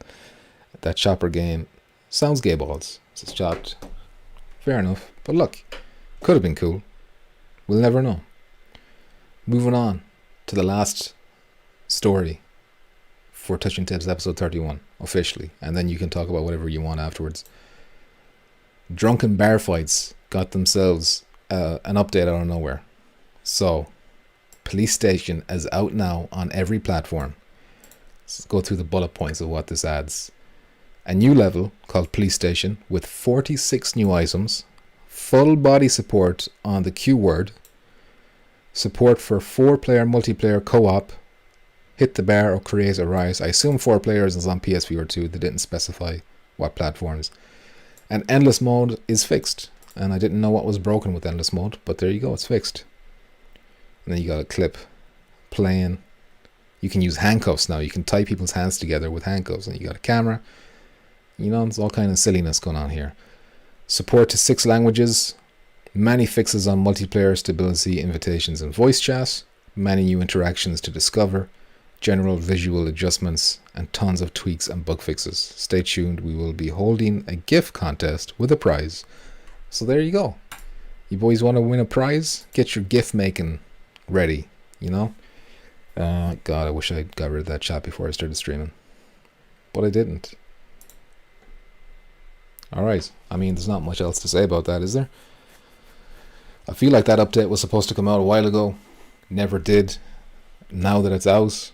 That chopper game sounds gay balls, says Chopped. Fair enough. But look, could have been cool. We'll never know. Moving on to the last story for Touching Tips episode 31, officially. And then you can talk about whatever you want afterwards. Drunkn Bar Fights got themselves an update out of nowhere. So, Police Station is out now on every platform. Let's go through the bullet points of what this adds. A new level called Police Station with 46 new items, full body support on the Q word, support for 4-player multiplayer co-op, hit the bar or create a riot. I assume 4 players is on PSVR 2. They didn't specify what platforms. And endless mode is fixed. And I didn't know what was broken with endless mode, but there you go, it's fixed. And then you got a clip playing. You can use handcuffs now. You can tie people's hands together with handcuffs. And you got a camera. You know, there's all kind of silliness going on here. Support to 6 languages. Many fixes on multiplayer stability, invitations, and voice chat. Many new interactions to discover. General visual adjustments. And tons of tweaks and bug fixes. Stay tuned. We will be holding a GIF contest with a prize. So there you go. You boys want to win a prize? Get your GIF making ready, you know? God, I wish I got rid of that chat before I started streaming. But I didn't. Alright, I mean, there's not much else to say about that, is there? I feel like that update was supposed to come out a while ago. Never did. Now that it's out,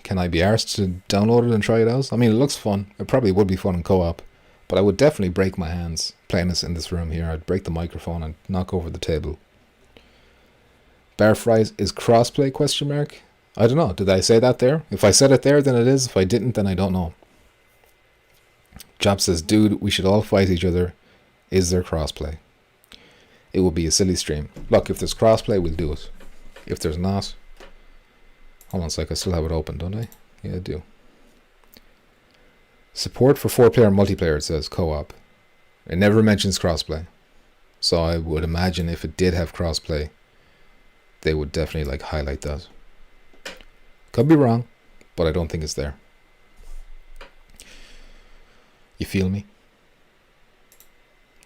can I be arsed to download it and try it out? I mean, it looks fun. It probably would be fun in co-op. But I would definitely break my hands playing this in this room here. I'd break the microphone and knock over the table. Bar Fries is crossplay question mark? I don't know. Did I say that there? If I said it there, then it is. If I didn't, then I don't know. Jop says, dude, we should all fight each other. Is there crossplay? It will be a silly stream. Look, if there's crossplay, we'll do it. If there's not... Hold on a sec, I still have it open, don't I? Yeah, I do. Support for 4-player multiplayer, it says, co-op. It never mentions crossplay. So I would imagine if it did have crossplay, they would definitely like highlight that. Could be wrong, but I don't think it's there. You feel me?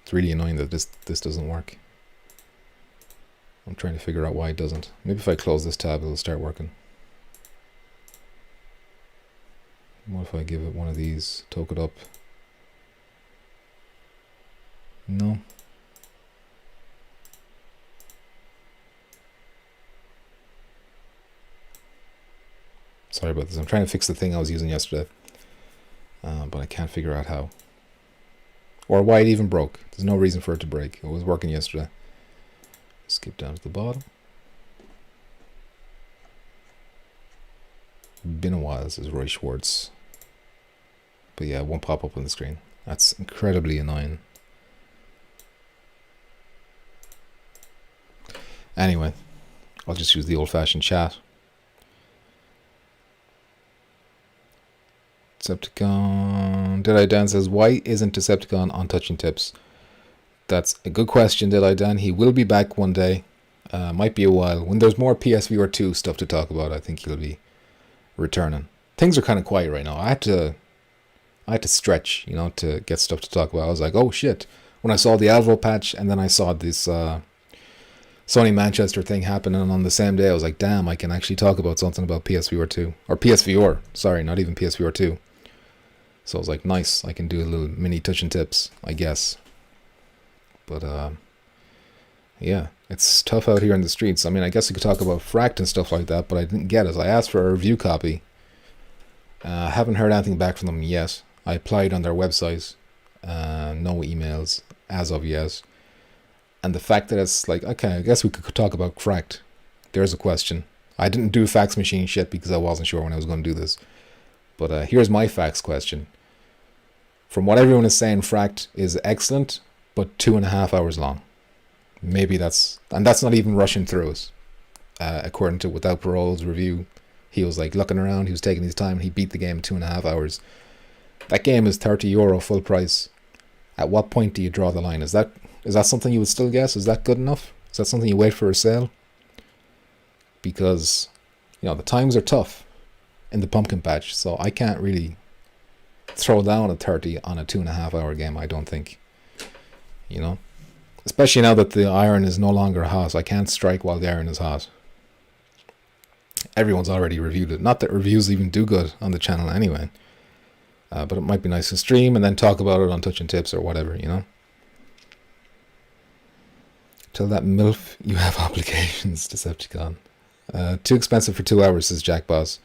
It's really annoying that this doesn't work. I'm trying to figure out why it doesn't. Maybe if I close this tab, it'll start working. What if I give it one of these, toke it up? No. Sorry about this. I'm trying to fix the thing I was using yesterday. But I can't figure out how. Or why it even broke. There's no reason for it to break. It was working yesterday. Skip down to the bottom. Been a while, says Roy Schwartz. But yeah, it won't pop up on the screen. That's incredibly annoying. Anyway, I'll just use the old-fashioned chat. Decepticon. Did I Dan says, why isn't Decepticon on Touching Tips? That's a good question, Did I Dan. He will be back one day. Might be a while. When there's more PSVR 2 stuff to talk about, I think he'll be returning. Things are kind of quiet right now. I had to stretch, you know, to get stuff to talk about. I was like, oh shit. When I saw the Alvo patch and then I saw this Sony Manchester thing happening on the same day, I was like, damn, I can actually talk about something about PSVR 2. Or PSVR, sorry, not even PSVR 2. So I was like, nice, I can do a little mini Touching Tips, I guess. But, yeah, it's tough out here in the streets. I mean, I guess we could talk about Fract and stuff like that, but I didn't get it. I asked for a review copy. Haven't heard anything back from them yet. I applied on their website. No emails as of yet. And the fact that it's like, okay, I guess we could talk about Fract. There's a question. I didn't do fax machine shit because I wasn't sure when I was going to do this. But here's my fax question. From what everyone is saying, Fract is excellent, but 2.5 hours long. Maybe that's not even rushing through it. According to Without Parole's review, he was like looking around, he was taking his time, and he beat the game in 2.5 hours. That game is €30 full price. At what point do you draw the line? Is that something you would still guess? Is that good enough? Is that something you wait for a sale? because, you know, the times are tough in the pumpkin patch, so I can't really throw down a 30 on a 2.5 hour game, I don't think. You know? Especially now that the iron is no longer hot. I can't strike while the iron is hot. Everyone's already reviewed it. Not that reviews even do good on the channel anyway. But it might be nice to stream and then talk about it on Touch and Tips or whatever, you know? Tell that MILF you have obligations, Decepticon. Too expensive for 2 hours, says Jack Boss.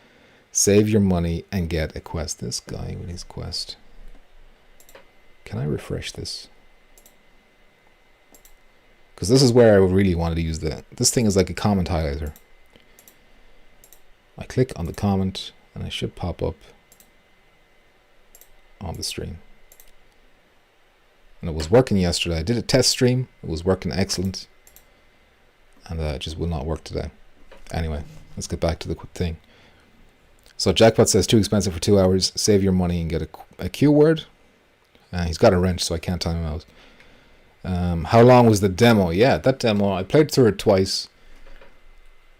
Save your money and get a quest. This guy with his quest. Can I refresh this? Because this is where I really wanted to use this thing is like a comment highlighter. I click on the comment and it should pop up on the stream. And it was working yesterday. I did a test stream. It was working excellent. And it just will not work today. Anyway, let's get back to the thing. So Jackpot says too expensive for 2 hours. Save your money and get a Q word. He's got a wrench, so I can't time him out. How long was the demo? Yeah, that demo, I played through it twice.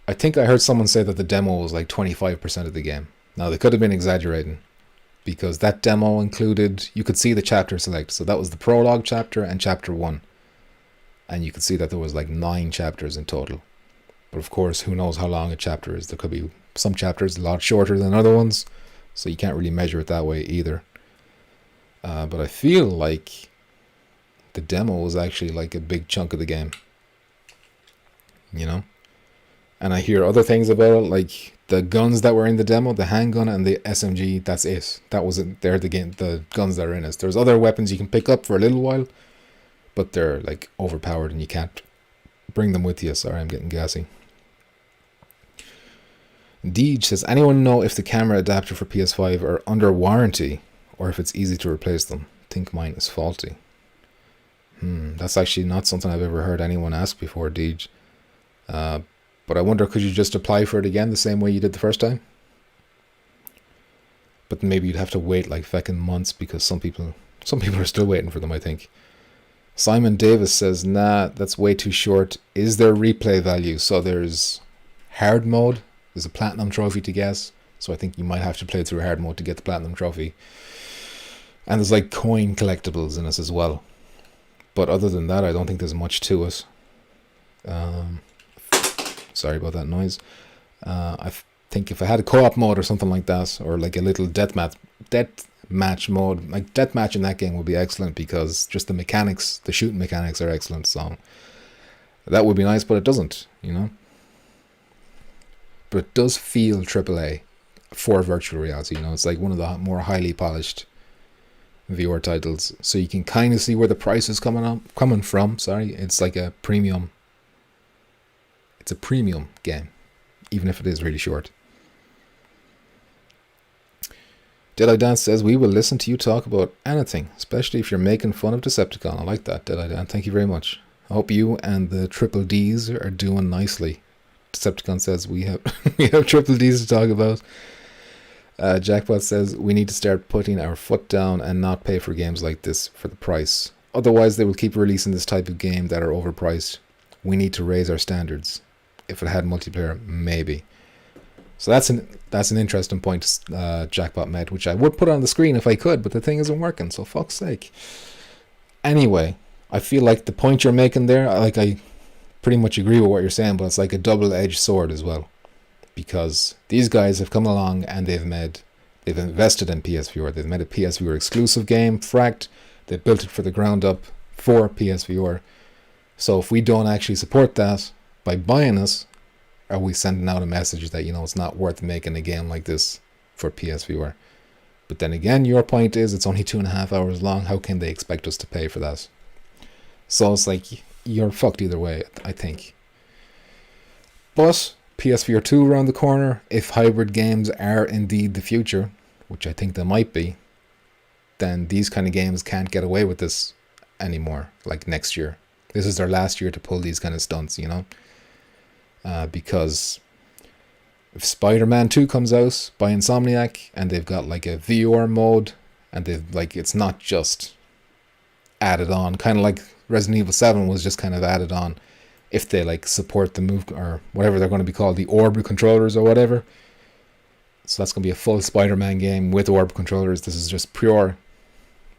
I think I heard someone say that the demo was like 25% of the game. Now, they could have been exaggerating, because that demo included, you could see the chapter select. So that was the prologue chapter and chapter 1. And you could see that there was like 9 chapters in total. But of course, who knows how long a chapter is. There could be some chapters a lot shorter than other ones, so you can't really measure it that way either. But I feel like the demo was actually like a big chunk of the game, you know? And I hear other things about it, like the guns that were in the demo, the handgun and the SMG, that's it. That wasn't, they're the guns that are in it. There's other weapons you can pick up for a little while, but they're like overpowered and you can't bring them with you. Sorry, I'm getting gassy. Deej says, anyone know if the camera adapter for PS5 are under warranty or if it's easy to replace them? I think mine is faulty. That's actually not something I've ever heard anyone ask before, Deej. But I wonder, could you just apply for it again the same way you did the first time? But maybe you'd have to wait like feckin' months, because some people are still waiting for them, I think. Simon Davis says, nah, that's way too short. Is there replay value? So there's hard mode. There's a platinum trophy to guess. So I think you might have to play through hard mode to get the platinum trophy. And there's like coin collectibles in this as well. But other than that, I don't think there's much to it. Sorry about that noise. I think if I had a co-op mode or something like that, or like a little deathmatch mode, like deathmatch in that game would be excellent, because just the mechanics, the shooting mechanics are excellent. So that would be nice, but it doesn't, you know. But it does feel AAA for virtual reality, you know. It's like one of the more highly polished VR titles, so you can kind of see where the price is coming from. Sorry, it's like a premium. It's a premium game, even if it is really short. Deadeye Dance says, we will listen to you talk about anything, especially if you're making fun of Decepticon. I like that, Deadeye Dance. Thank you very much. I hope you and the triple Ds are doing nicely. Decepticon says we have triple Ds to talk about. Jackpot says we need to start putting our foot down and not pay for games like this for the price. Otherwise, they will keep releasing this type of game that are overpriced. We need to raise our standards. If it had multiplayer, maybe. So that's an interesting point Jackpot made, which I would put on the screen if I could, but the thing isn't working, so fuck's sake. Anyway, I feel like the point you're making there, I pretty much agree with what you're saying, but it's like a double-edged sword as well. Because these guys have come along and they've invested in PSVR. They've made a PSVR exclusive game, Fracked. They built it for the ground up for PSVR. So if we don't actually support that by buying us, are we sending out a message that, you know, it's not worth making a game like this for PSVR? But then again, your point is it's only 2.5 hours long. How can they expect us to pay for that? So it's like, you're fucked either way, I think. But PSVR 2 around the corner, if hybrid games are indeed the future, which I think they might be, then these kind of games can't get away with this anymore, like next year. This is their last year to pull these kind of stunts, you know? Because if Spider-Man 2 comes out by Insomniac, and they've got like a VR mode, and they've like, it's not just added on, kind of like Resident Evil 7 was just kind of added on if they like support the move or whatever they're going to be called, the orb controllers or whatever. So that's going to be a full Spider-Man game with orb controllers. This is just pure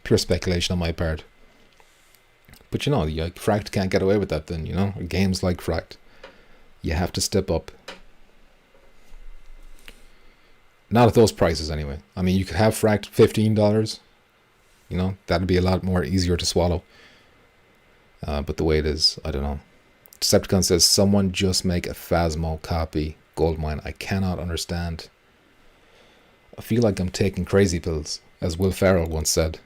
speculation on my part. But you know, like, Fract can't get away with that then, you know? Games like Fract, you have to step up. Not at those prices anyway. I mean, you could have Fract $15. You know, that'd be a lot more easier to swallow. But the way it is, I don't know. Decepticon says, someone just make a Phasmo copy. Goldmine, I cannot understand. I feel like I'm taking crazy pills, as Will Ferrell once said.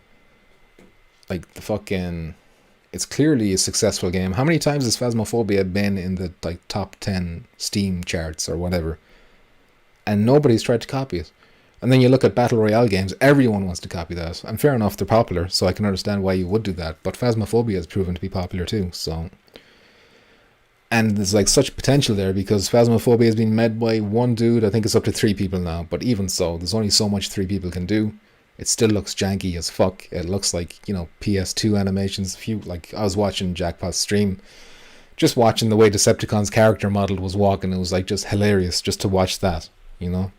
Like, the fucking... It's clearly a successful game. How many times has Phasmophobia been in the like top 10 Steam charts or whatever? And nobody's tried to copy it. And then you look at Battle Royale games, everyone wants to copy that. And fair enough, they're popular, so I can understand why you would do that. But Phasmophobia has proven to be popular too, so... And there's like such potential there, because Phasmophobia has been made by one dude. I think it's up to 3 people now. But even so, there's only so much 3 people can do. It still looks janky as fuck. It looks like, you know, PS2 animations. Like, I was watching Jackpot's stream, just watching the way Decepticon's character model was walking. It was like just hilarious just to watch that, you know.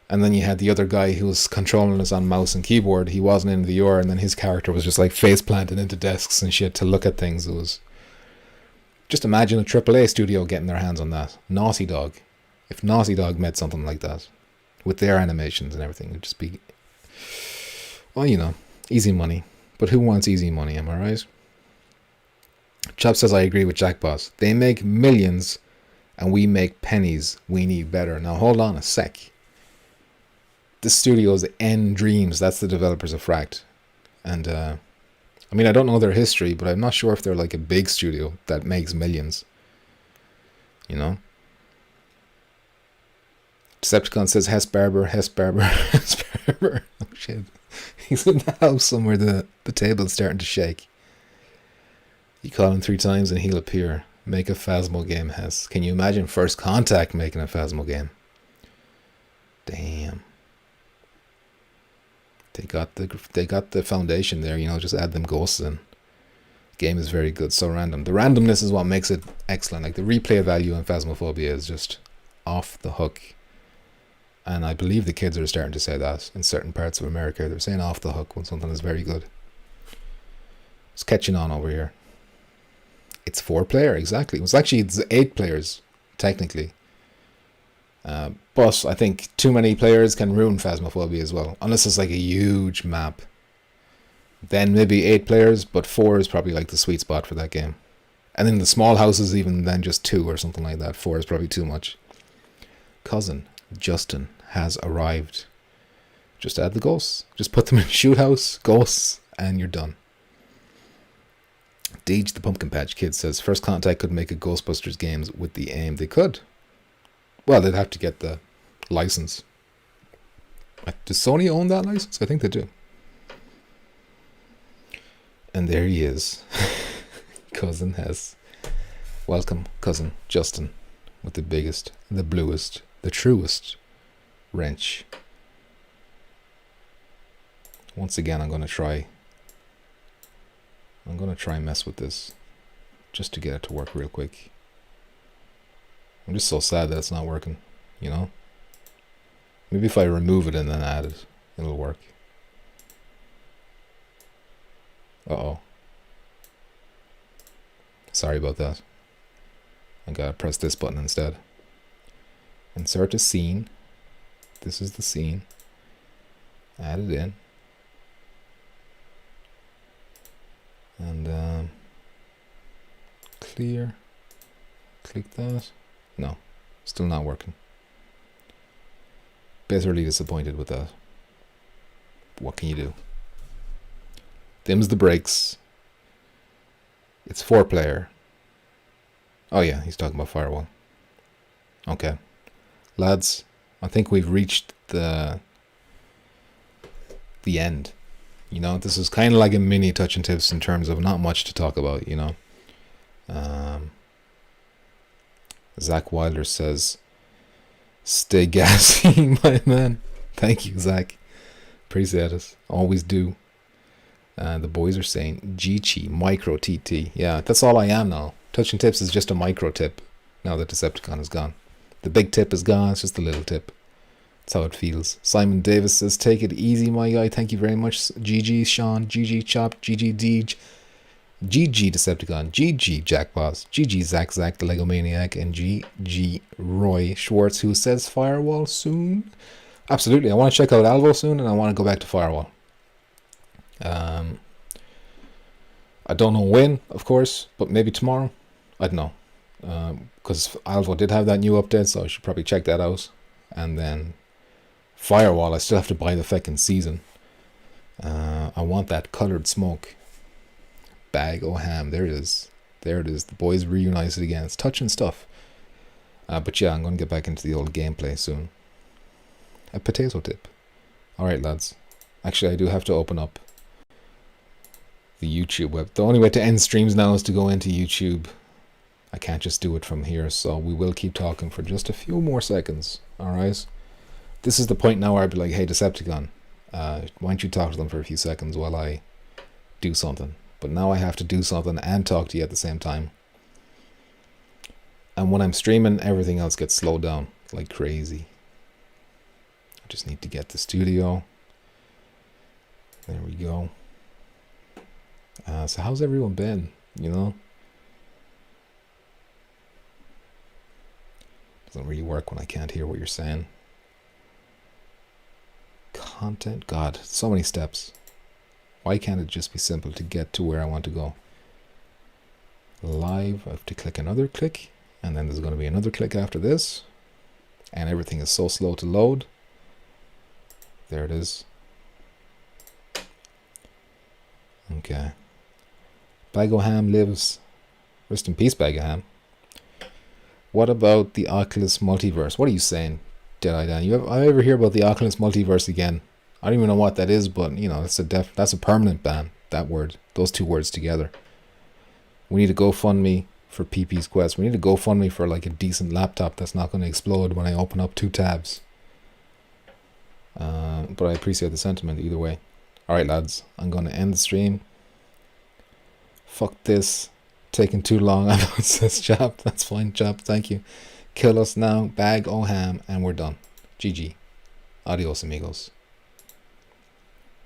And then you had the other guy who was controlling us on mouse and keyboard. He wasn't in VR, and then his character was just like face planted into desks and shit to look at things. It was... Just imagine a AAA studio getting their hands on that. Naughty Dog. If Naughty Dog made something like that, with their animations and everything, it'd just be... Well, you know, easy money. But who wants easy money, am I right? Chop says, I agree with Jackboss. They make millions, and we make pennies. We need better. Now, hold on a sec. This studio's N Dreams. That's the developers of Fract. And, I mean, I don't know their history, but I'm not sure if they're like a big studio that makes millions. You know? Decepticon says, Hess Barber. Oh, shit. He's in the house somewhere. The table's starting to shake. You call him 3 times and he'll appear. Make a Phasmo game, Hess. Can you imagine First Contact making a Phasmo game? Damn. They got the foundation there, you know, just add them ghosts in. Game is very good, so random. The randomness is what makes it excellent. Like, the replay value in Phasmophobia is just off the hook. And I believe the kids are starting to say that in certain parts of America. They're saying off the hook when something is very good. It's catching on over here. It's 4-player, exactly. It's 8 players, technically. But I think too many players can ruin Phasmophobia as well. Unless it's like a huge map. Then maybe 8 players, but 4 is probably like the sweet spot for that game. And in the small houses, even then just 2 or something like that. 4 is probably too much. Cousin Justin has arrived. Just add the ghosts. Just put them in a shoot house, ghosts, and you're done. Deej the Pumpkin Patch Kid says, First Contact could make a Ghostbusters games with the aim. They could. Well, they'd have to get the license. Does Sony own that license? I think they do. And there he is. Cousin Hess. Welcome, Cousin Justin, with the biggest, the bluest, the truest wrench. Once again, I'm going to try and mess with this just to get it to work real quick. I'm just so sad that it's not working, you know? Maybe if I remove it and then add it, it'll work. Uh-oh. Sorry about that. I gotta press this button instead. Insert a scene. This is the scene. Add it in. And clear. Click that. No, still not working. Bitterly disappointed with that. What can you do? Them's the breaks. It's 4-player. Oh yeah, he's talking about Firewall. Okay. Lads, I think we've reached the end. You know, this is kind of like a mini touch and tips in terms of not much to talk about, you know. Zach Wilder says, stay gassy, my man. Thank you, Zach. Appreciate it. Always do. The boys are saying, Gichi, micro TT. Yeah, that's all I am now. Touching tips is just a micro tip now that Decepticon is gone. The big tip is gone, it's just a little tip. That's how it feels. Simon Davis says, take it easy, my guy. Thank you very much. GG Sean, GG Chop, GG Deej, GG Decepticon, GG Jack Boss, GG Zach the Lego Maniac, and GG Roy Schwartz, who says Firewall soon. Absolutely, I want to check out Alvo soon, and I want to go back to Firewall. I don't know when, of course, but maybe tomorrow. I don't know, because Alvo did have that new update, so I should probably check that out. And then Firewall, I still have to buy the fucking season. I want that colored smoke. Bag o' ham, there it is. There it is. The boys reunited again. It's touching stuff. But yeah, I'm going to get back into the old gameplay soon. A potato tip. Alright, lads. Actually, I do have to open up the YouTube web. The only way to end streams now is to go into YouTube. I can't just do it from here, so we will keep talking for just a few more seconds. Alright? This is the point now where I'd be like, hey, Decepticon, why don't you talk to them for a few seconds while I do something? But now I have to do something and talk to you at the same time. And when I'm streaming, everything else gets slowed down like crazy. I just need to get the studio. There we go. So how's everyone been? You know? Doesn't really work when I can't hear what you're saying. Content? God, so many steps. Why can't it just be simple to get to where I want to go? Live, I have to click another click, and then there's going to be another click after this. And everything is so slow to load. There it is. Okay. Bag o' Ham lives. Rest in peace, Bag o' Ham. What about the Oculus multiverse? What are you saying, Deadeye Dan? I ever hear about the Oculus multiverse again? I don't even know what that is, but you know, that's a permanent ban. That word, those two words together. We need a GoFundMe for PP's Quest. We need a GoFundMe for like a decent laptop that's not going to explode when I open up 2 tabs. But I appreciate the sentiment either way. Alright, lads, I'm going to end the stream. Fuck this. Taking too long. I know it says Chop. That's fine, Chop. Thank you. Kill us now. Bag o' ham. And we're done. GG. Adios, amigos.